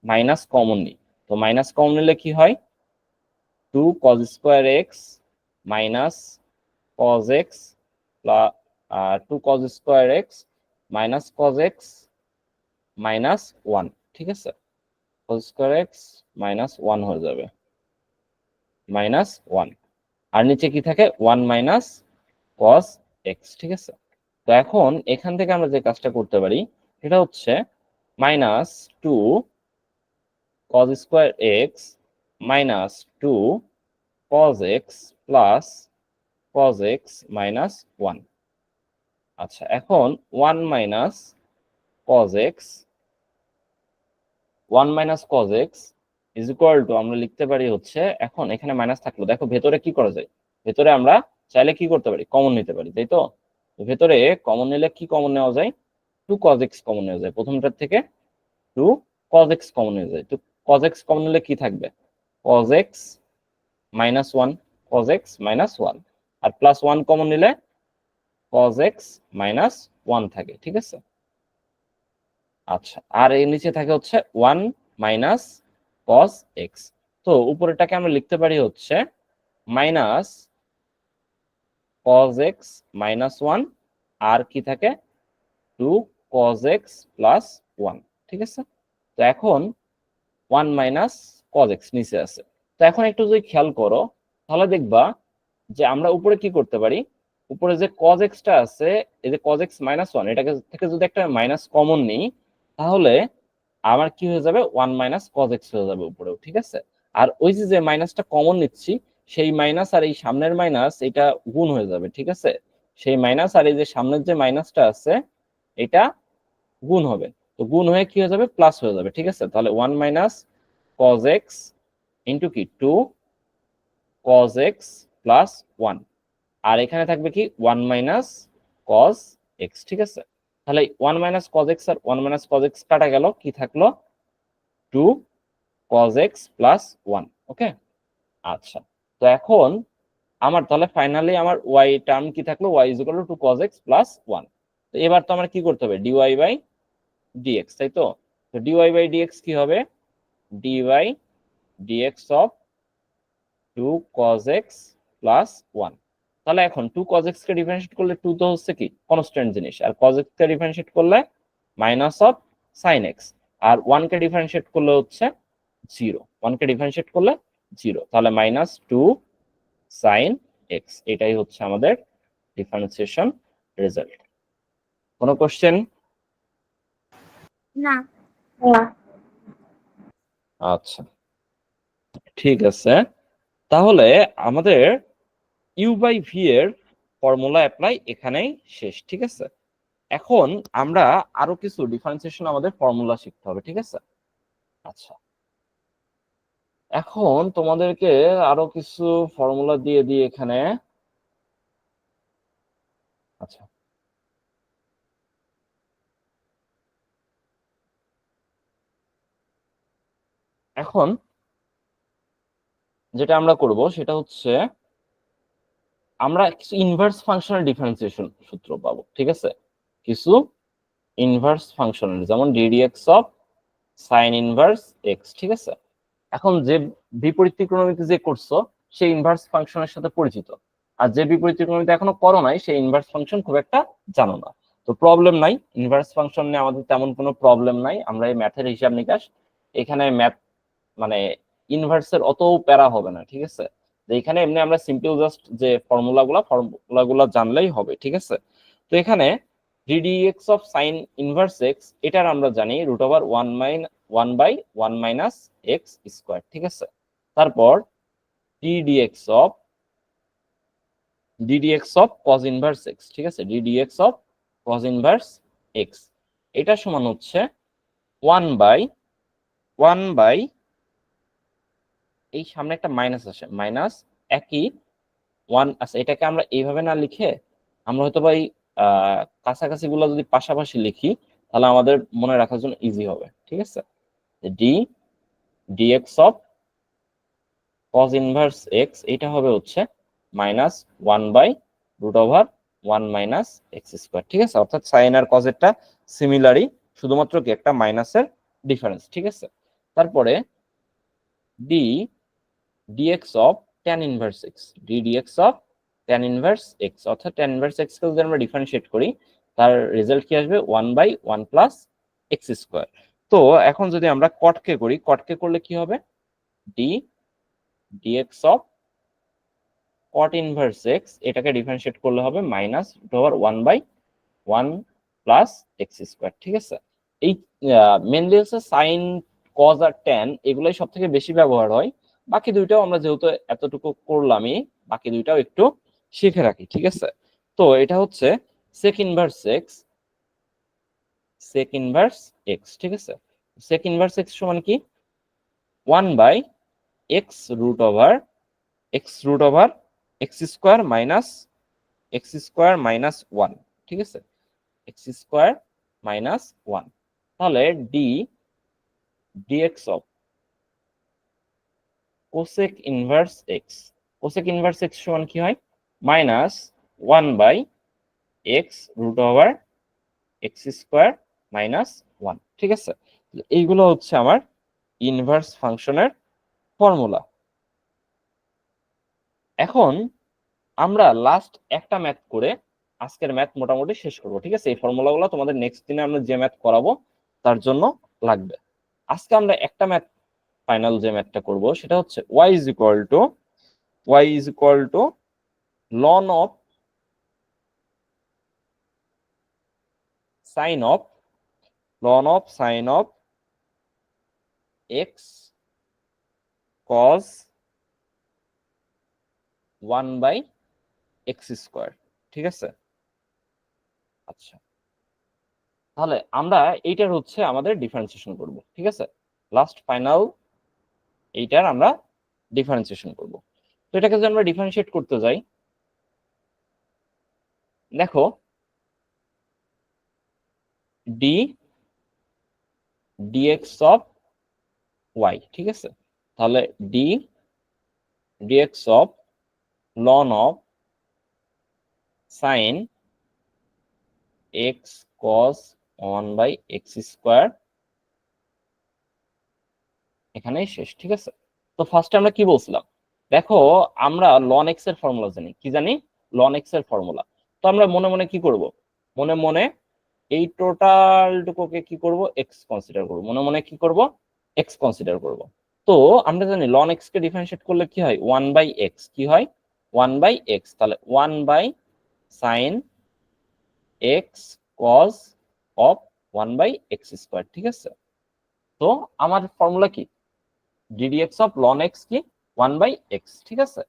মাইনাস কমন নিই। তো মাইনাস কমন নিলে কি হয় 2 cos square x minus cos x plus 2 cos square x minus cos x minus 1, ঠিক আছে cos স্কয়ার x মাইনাস 1 হয়ে যাবে, মাইনাস 1, আর নিচে কি থাকে 1 মাইনাস cos x, ঠিক আছে। তো এখন এখান থেকে আমরা যে কাজটা করতে পারি সেটা হচ্ছে minus 2 cos square x minus 2 cos x plus cos x minus 1। আচ্ছা এখন 1 minus cos x, 1 minus cos x is equal two আমরা লিখতে পারি হচ্ছে, এখন এখানে মাইনাস থাকলো, দেখো ভেতরে কি করা যায়, ভেতরে আমরা চাইলে কি করতে পারি কমন নিতে পারি, তাই তো। তো ভেতরে কমন নিলে কি কমন নেওয়া যায় 2 cos x কমন নেওয়া যায়, প্রথমটার থেকে 2 cos x কমন নেওয়া যায়। তো cos x কমন নিলে কি থাকবে cos x minus 1, cos x minus 1, আর প্লাস 1 কমন নিলে cos x মাইনাস 1 থাকে, ঠিক আছে। আচ্ছা আর এর নিচে থাকে হচ্ছে 1 মাইনাস cos x। তো উপরেটাকে আমরা লিখতে পারি হচ্ছে মাইনাস cos x মাইনাস 1, আর কি থাকে 2 cos x প্লাস 1, ঠিক আছে। তো এখন 1 মাইনাস cos x নিচে আছে। তো এখন একটু যদি খেয়াল করো তাহলে দেখবা যে আমরা উপরে কি করতে পারি, উপরে যে cos x টা আছে, এই যে cos x মাইনাস 1, এটাকে থেকে যদি একটা মাইনাস কমন নিই তাহলে আমার কি হয়ে যাবে 1 মাইনাস cos x হয়ে যাবে উপরেও, ঠিক আছে। আর ওই যে মাইনাসটা কমন নিচ্ছি সেই মাইনাস আর এই সামনের মাইনাস এটা গুণ হয়ে যাবে, ঠিক আছে। সেই মাইনাস আর এই যে সামনের যে মাইনাসটা আছে এটা গুণ হবে, তো গুণ হয়ে কি হয়ে যাবে প্লাস হয়ে যাবে, ঠিক আছে। তাহলে 1 মাইনাস cos x ইন্টু কি 2 cos x প্লাস 1, আর এখানে থাকবে কি 1 মাইনাস cos x, ঠিক আছে। তাহলে 1 মাইনাস cos x আর 1 মাইনাস cos x কাটা গেল, কি থাকলো 2 cos x প্লাস 1, ওকে। আচ্ছা তো এখন আমার তাহলে ফাইনালি আমার y টার্ম কি থাকলো y is equal two 2 cos x plus 1। তো এবার তো আমার কি করতে হবে dy বাই dx, তাই তো। তো dy বাই dx কি হবে dy dx of 2 cos x plus 1। তাহলে এখন 2 cos x কে ডিফারেন্সিয়েট করলে 2 তো হচ্ছে কি কনস্ট্যান্ট জিনিস, আর cos x কে ডিফারেন্সিয়েট করলে মাইনাস অফ sin x, আর 1 কে ডিফারেন্সিয়েট করলে হচ্ছে 0, 1 কে ডিফারেন্সিয়েট করলে 0, তাহলে মাইনাস 2 sin এক্স, এটাই হচ্ছে আমাদের ডিফারেন্সিয়েশন রেজাল্ট। কোনো কোশ্চেন? না। আচ্ছা, ঠিক আছে। তাহলে আমাদের ইউ বাই ভি এর ফর্মুলা অ্যাপ্লাই এখানেই শেষ, ঠিক আছে। এখন আমরা আরো কিছু ডিফারেন্সিয়েশন আমাদের ফর্মুলা শিখতে হবে, ঠিক আছে। আচ্ছা, এখন তোমাদেরকে আরো কিছু ফর্মুলা দিয়ে দিই এখানে। আচ্ছা, এখন যেটা আমরা করব সেটা হচ্ছে আমরা কিছু ইনভার্স ফাংশনাল ডিফারেন্সিয়েশন সূত্র পাবো, ঠিক আছে। কিছু ইনভার্স ফাংশনাল, যেমন ddx of sine inverse x, ঠিক আছে। এখন যে বিপরীত ত্রিকোণমিতি যে করছো সেই ইনভার্স ফাংশনের সাথে পরিচিত, আর যে বিপরীত ত্রিকোণমিতি এখনো করো নাই সেই ইনভার্স ফাংশন খুব একটা জানো না। তো প্রবলেম নাই, ইনভার্স ফাংশন নিয়ে আমাদের তেমন কোনো প্রবলেম নাই। আমরা এই ম্যাথের হিসাব নিকাশ, এখানে ম্যাথ মানে ইনভার্সের অত প্যারা হবে না, ঠিক আছে। যে এখানে এমনি আমরা সিম্পল জাস্ট যে ফর্মুলাগুলো জানলেই হবে, ঠিক আছে। তো এখানে d dx of sine inverse x, এটার আমরা জানি root over 1 minus x square, ঠিক আছে। তারপর d dx of cos inverse x, ঠিক আছে, d dx of cos inverse x, এটা সমান হচ্ছে 1 বাই এই সামনে একটা মাইনাস আসে, মাইনাস একই 1 আছে। এটাকে আমরা এইভাবে না লিখে আমরা হয়তো বা কাছাকাছি গুলো যদি পাশাপাশি লিখি তাহলে আমাদের মনে রাখার জন্য ইজি হবে, ঠিক আছে। Dx of cos inverse x, এটা হবে হচ্ছে মাইনাস 1/√1 মাইনাস এক্স স্কোয়ার, ঠিক আছে। অর্থাৎ সাইন আর কজেরটা সিমিলারই, শুধুমাত্র কি একটা মাইনাসের ডিফারেন্স, ঠিক আছে। তারপরে dx of tan inverse x, dx of tan inverse x, অর্থাৎ ট্যান ইনভার্স এক্স কে যদি আমরা ডিফারেন্সিয়েট করি তার রেজাল্ট কি আসবে 1/1 প্লাস এক্স স্কোয়ার। তো এখন যদি আমরা কটকে করি, কটকে করলে কি হবে, dx of cot inverse x, এটাকে ডিফারেন্সিয়েট করলে হবে minus over 1/1 plus x square, ঠিক আছে। এই মেনলি হচ্ছে সাইন কজ আর ট্যান এগুলোই সব থেকে বেশি ব্যবহার হয়। বাকি দুইটাও আমরা যেহেতু এতটুকু করলামই, বাকি দুইটাও একটু শিখে রাখি, ঠিক আছে। তো এটা হচ্ছে sec inverse x, sec inverse x, ঠিক আছে। সেক ইনভার্স এক্স সমান কি 1/x√ওভার এক্স স্কোয়ার মাইনাস 1, ঠিক আছে, এক্স স্কোয়ার মাইনাস 1। তাহলে dx of cosec inverse x, cosec inverse x সমান কি হয় মাইনাস 1/x√ওভার এক্স স্কোয়ার মাইনাস 1, ঠিক আছে। এইগুলো হচ্ছে আমার ইনভার্স ফাংশনের ফর্মুলা। এখন আমরা লাস্ট একটা ম্যাথ করে আজকের ম্যাথ মোটামুটি শেষ করবো, ঠিক আছে। এই ফর্মুলাগুলো তোমাদের নেক্সট দিনে আমরা যে ম্যাথ করাবো তার জন্য লাগবে। আজকে আমরা একটা ম্যাথ, ফাইনাল যে ম্যাথটা করব সেটা হচ্ছে y is equal to ln of sine of x cos 1/x square, ঠিক আছে। আচ্ছা, তাহলে আমরা এইটার হচ্ছে আমাদের ডিফারেন্সিয়েশন করব, ঠিক আছে। লাস্ট ফাইনাল এইটার আমরা ডিফারেন্সিয়েশন করব। তো এটাকে যদি আমরা ডিফারেন্সিয়েট করতে যাই, দেখো ডিএক্স অফ ওয়াই, ঠিক আছে। তাহলে dx of ln of sine x cos 1/x square, এখানেই শেষ, ঠিক আছে। তো ফার্স্টে আমরা কি বলছিলাম, দেখো আমরা লন এক্স এর ফর্মুলা জানি, কি জানি, লন এক্স এর ফর্মুলা। তো আমরা মনে মনে কি করব, মনে মনে এই টোটালটুকুকে কি করব, এক্স কনসিডার করব, মনে মনে কি করব, এক্স কনসিডার করব। তো আমরা জানি লন এক্স কে ডিফারেন্সিয়েট করলে কি হয় 1/x, কি হয় 1/x, তাহলে 1/sin x cos of 1/x², ঠিক আছে। তো আমার ফর্মুলা কি, ddx অফ ln x কি 1/x, ঠিক আছে।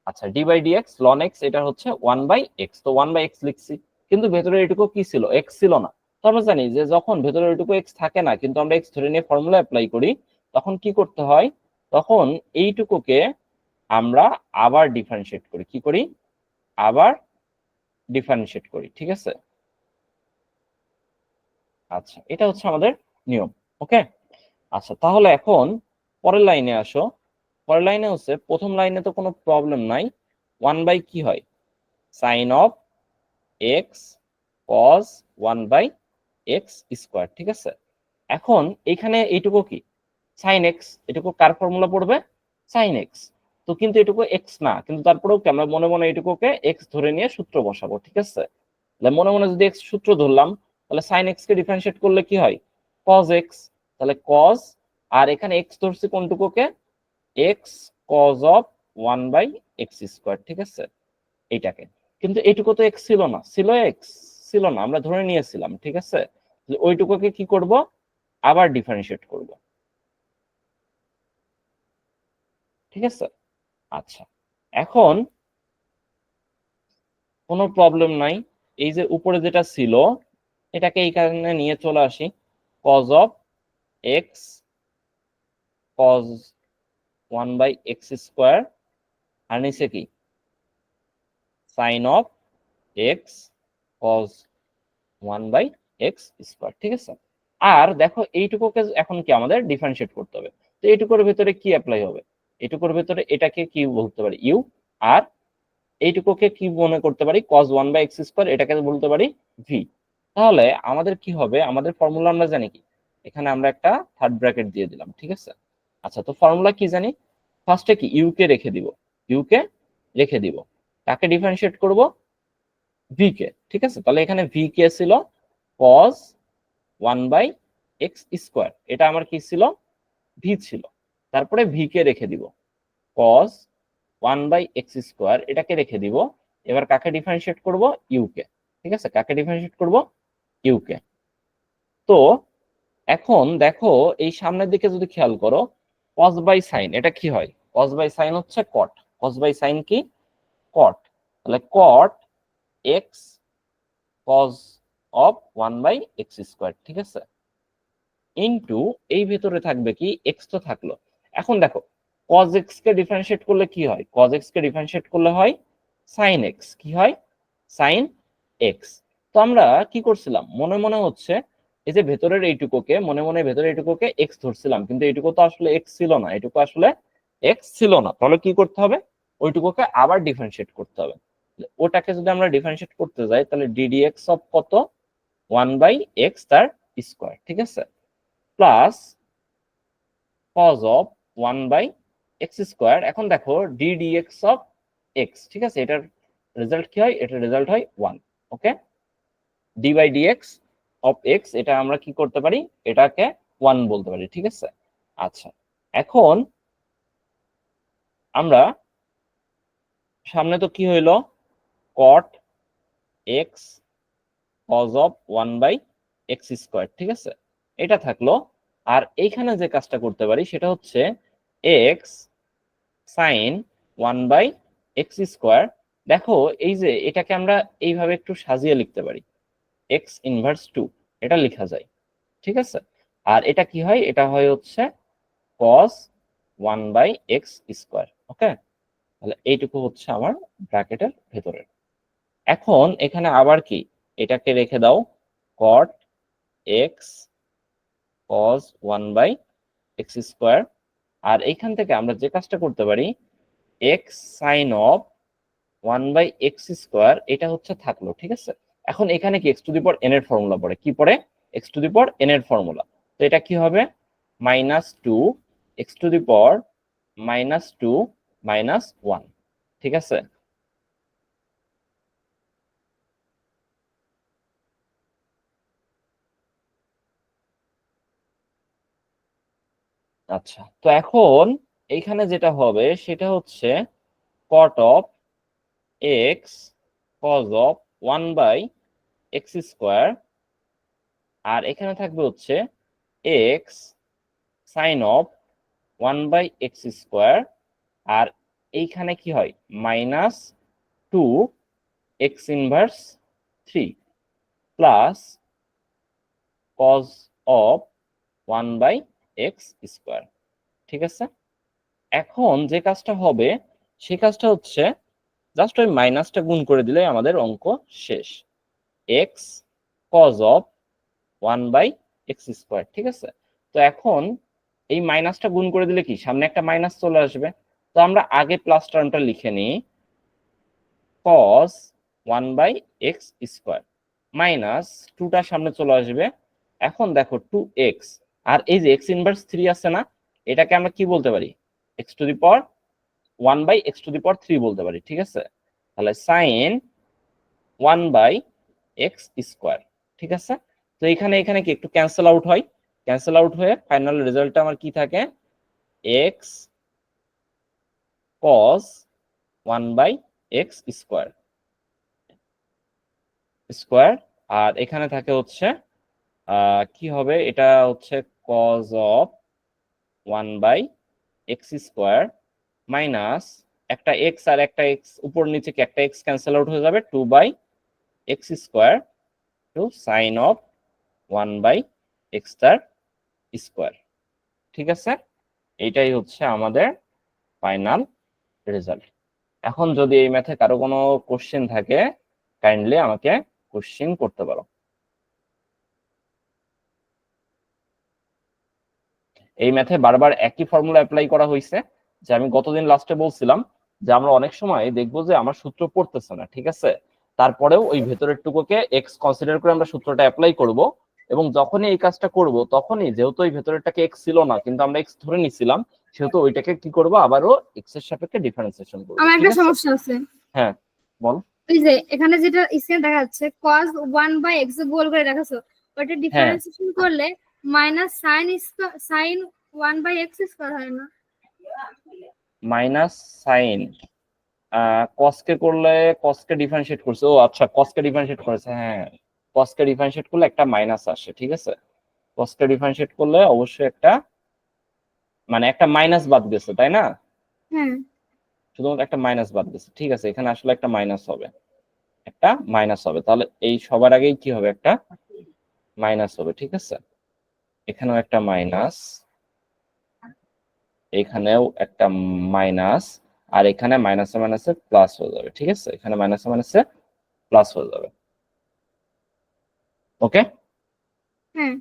আচ্ছা, d/dx ln x এটা হচ্ছে 1/x, তো 1/x লিখছি, কিন্তু ভেতরে এটুকু কি ছিল, x ছিল না। তো আমরা জানি যে যখন ভেতরে এটুকু x থাকে না কিন্তু আমরা x ধরে নিয়ে ফর্মুলা অ্যাপ্লাই করি, তখন কি করতে হয়, তখন এইটুকুকে আমরা আবার ডিফারেন্সিয়েট করি, কি করি, আবার ডিফারেন্সিয়েট করি, ঠিক আছে। আচ্ছা, এটা হচ্ছে আমাদের নিয়ম, ওকে। আচ্ছা, তাহলে এখন পরের লাইনে আসো। পরের লাইনে হচ্ছে, প্রথম লাইনে তো কোনো প্রবলেম নাই, 1 বাই কি হয়, sign of x cos 1/x², ঠিক আছে। এখন এখানে এইটুকু কি, সাইন এক্স, এটুকু কার ফর্মুলা পড়বে, সাইন এক্স। তো কিন্তু এটুকু এক্স না, কিন্তু তারপরেও কি আমরা মনে মনে এটুকুকে এক্স ধরে নিয়ে সূত্র বসাবো, ঠিক আছে। তাহলে মনে মনে যদি এক্স সূত্র ধরলাম, তাহলে সাইন এক্স কে ডিফারেন্সিয়েট করলে কি হয়, কজ এক্স, তাহলে কজ, আর এখানে এক্স ধরছি কোনটুকুকে, এক্স কজ অফ 1/x², ঠিক আছে, এইটাকে। কিন্তু এইটুকু তো এক্স ছিল না, ছিল এক্স, ছিল না, আমরা ধরে নিয়েছিলাম, ঠিক আছে। ওইটুকুকে কি করব, আবার ডিফারেন্সিয়েট করব, ঠিক আছে। আচ্ছা, এখন কোনো প্রবলেম নাই, এই যে উপরে যেটা ছিল এটাকে এইখানে নিয়ে চলে আসি, cos of x cos 1/x², আর নিচে কি, sign of x cos 1/x², ঠিক আছে। আর দেখো এইটুকুকে এখন কি আমাদের ডিফারেন্সিয়েট করতে হবে, তো এইটুকুর ভেতরে কি অ্যাপ্লাই হবে, এইটুকুর ভেতরে এটাকে কি বলতে পারি, ইউ, আর এইটুকুকে কি মনে করতে পারি, cos 1/x², এটাকে বলতে পারি ভি। তাহলে আমাদের কি হবে, আমাদের ফর্মুলা আমরা জানি কি, এখানে আমরা একটা থার্ড ব্র্যাকেট দিয়ে দিলাম, ঠিক আছে। আচ্ছা, তো ফর্মুলা কি জানি, ফার্স্টে কি ইউ কে রেখে দিব, ইউ কে রেখে দিব, তাকে ডিফারেন্সিয়েট করব, ভি কে, ঠিক আছে। তাহলে এখানে ভি কে ছিল cos 1/x², এটা আমার কি ছিল, ভি ছিল। তারপরে ভি কে রেখে দিব, cos 1/x², এটাকে রেখে দিব। এবার কাকে ডিফারেন্সিয়েট করব, ইউ কে, ঠিক আছে, কাকে ডিফারেন্সিয়েট করব, ইউ কে। তো এখন দেখো এই সামনের দিকে যদি খেয়াল করো, cos বাই সাইন এটা কি হয়, cos বাই সাইন হচ্ছে cot, cos বাই সাইন কি, cot। তাহলে cot x cos of 1/x², ঠিক আছে, ইনটু এই ভেতরে থাকবে কি, এক্স তো থাকলো। এখন দেখো cos x কে ডিফারেন্সিয়েট করলে কি হয়, cos x কে ডিফারেন্সিয়েট করলে হয় sin x, কি হয়, sin x। তো আমরা কি করছিলাম, মনে মনে হচ্ছে এই যে ভেতরের এইটুকুকে, মনে মনে ভেতরে এইটুকুকে এক্স ধরছিলাম, কিন্তু এইটুকু তো আসলে এক্স ছিল না, এইটুকু আসলে এক্স ছিল না। তাহলে কি করতে হবে, ওইটুকুকে আবার ডিফারেন্সিয়েট করতে হবে। ওটাকে যদি আমরা ডিফারেন্সিয়েট করতে যাই, তাহলে ddx অফ কত, 1/x তার স্কোয়ার, ঠিক আছে, প্লাস cos অফ 1/x²। এখন দেখো ddx অফ x, ঠিক আছে, এটার রেজাল্ট কি হয়, এটার রেজাল্ট হয় 1, ওকে। d/dx অফ x, এটা আমরা কি করতে পারি, এটাকে 1 বলতে পারি, ঠিক আছে। আচ্ছা, এখন আমরা সামনে তো কি হইলো, cot x cos of 1/x², ঠিক আছে, এটা থাকলো। আর এইখানে যে কাজটা করতে পারি সেটা হচ্ছে x sin 1/x²। দেখো এই যে এটাকে আমরা এইভাবে একটু সাজিয়ে লিখতে পারি, x ইনভার্স 2, এটা লেখা যায়, ঠিক আছে। আর এটা কি হয়, এটা হয় হচ্ছে cos 1/x², ওকে। তাহলে এইটুকু হচ্ছে আমার ব্র্যাকেটের ভেতরে। এখন এখানে আবার কি, এটাকে রেখে দাও, cot x cos 1/x²। আর এইখান থেকে আমরা যে কাজটা করতে পারি, x sin অফ 1/x², এটা হচ্ছে থাকলো, ঠিক আছে। এখন এখানে কি x⁴n এর ফর্মুলা পড়ে, কি পড়ে, x⁴n এর ফর্মুলা। তো এটা কি হবে, -2 x⁻²-2 -1, ঠিক আছে। আচ্ছা, তো এখন এইখানে যেটা হবে সেটা হচ্ছে cot of x cos of 1/x square, আর এখানে থাকবে হচ্ছে x sine of 1/x square, আর এইখানে কি হয় -2 x inverse 3 plus cos of 1/x square. ঠিক আছে, এখন যে কাজটা হবে সেই কাজটা হচ্ছে জাস্ট ওই মাইনাসটা গুণ করে দিলে আমাদের অঙ্ক শেষ। X cos of 1/x square. ঠিক আছে, তো এখন এই মাইনাসটা গুণ করে দিলে কি সামনে একটা মাইনাস চলে আসবে, তো আমরা আগে প্লাস টার্মটা লিখে নিই, কজ 1/x স্কোয়ার মাইনাস 2টা সামনে চলে আসবে। এখন দেখো 2x, আর এই যে এক্স ইনভার্স 3 আছে না, এটাকে আমরা কি বলতে পারি, x to the power 1/x to the power 3 বলতে পারি। ঠিক আছে, তাহলে সাইন 1/x স্কোয়ার। ঠিক আছে, তো এখানে এখানে কি একটু ক্যান্সেল আউট হয়, ক্যান্সেল আউট হয়ে ফাইনাল রেজাল্টটা আমার কি থাকে, x cos 1/x square square, আর এখানে থাকে হচ্ছে কি হবে, এটা হচ্ছে cos of 1/x square minus একটা x আর একটা x উপর নিচে কি একটা x ক্যান্সেল আউট হয়ে যাবে, 2/x square two sign of 1/x তার স্কোয়ার। ঠিক আছে, এইটাই হচ্ছে আমাদের ফাইনাল রেজাল্ট। এখন যদি এই ম্যাথে কারো কোনো কোশ্চেন থাকে কাইন্ডলি আমাকে কোশ্চেন করতে পারো। এই ম্যাথে বারবার একই ফর্মুলা অ্যাপ্লাই করা হয়েছে, যে আমি গতদিন লাস্টে বলছিলাম যে আমরা অনেক সময় দেখবো যে আমার সূত্র পড়তেছে না। ঠিক আছে, তারপরেও ওই ভেতরের টুকুকে এক্স কনসিডার করে আমরা সূত্রটা অ্যাপ্লাই করব, এবং যখনই এই কাজটা করব তখনই যেহেতু ওই ভেতরেরটাকে এক্স ছিল না কিন্তু আমরা এক্স ধরে নিছিলাম, সেহেতু ওইটাকে কি করব, আবারও এক্স এর সাপেক্ষে ডিফারেন্সিয়েশন করব। আমার ঠিক একটা আছে, সমস্যা আছে। হ্যাঁ বল। এই যে এখানে যেটা স্ক্রিনে দেখা যাচ্ছে cos 1/x গোল করে দেখাছো, ওটা হ্যাঁ, ডিফারেন্সিয়েশন করলে মাইনাস সাইন 1/x স্কয়ার হয় না? মাইনাস সাইন কসকে করলে, কসকে ডিফারেন্সিয়েট করছে, ও আচ্ছা কসকে ডিফারেন্সিয়েট করেছে, হ্যাঁ কসকে ডিফারেন্সিয়েট করলে একটা মাইনাস আসে। ঠিক আছে, কসকে ডিফারেন্সিয়েট করলে অবশ্যই একটা মানে একটা মাইনাস বাদ গেছে, তাই না, হ্যাঁ, শুধুমাত্র একটা মাইনাস বাদ গেছে। ঠিক আছে, এখানে আসলে একটা মাইনাস হবে, একটা মাইনাস হবে, তাহলে এই সবার আগেই কি হবে, একটা মাইনাস হবে। ঠিক আছে, এখানেও একটা মাইনাস, এখানেও একটা মাইনাস, আর এখানে মাইনাসে মাইনাসে প্লাস হয়ে যাবে। ঠিক আছে, এখানে মাইনাসে মাইনাসে প্লাস হয়ে যাবে। ওকে। হ্যাঁ।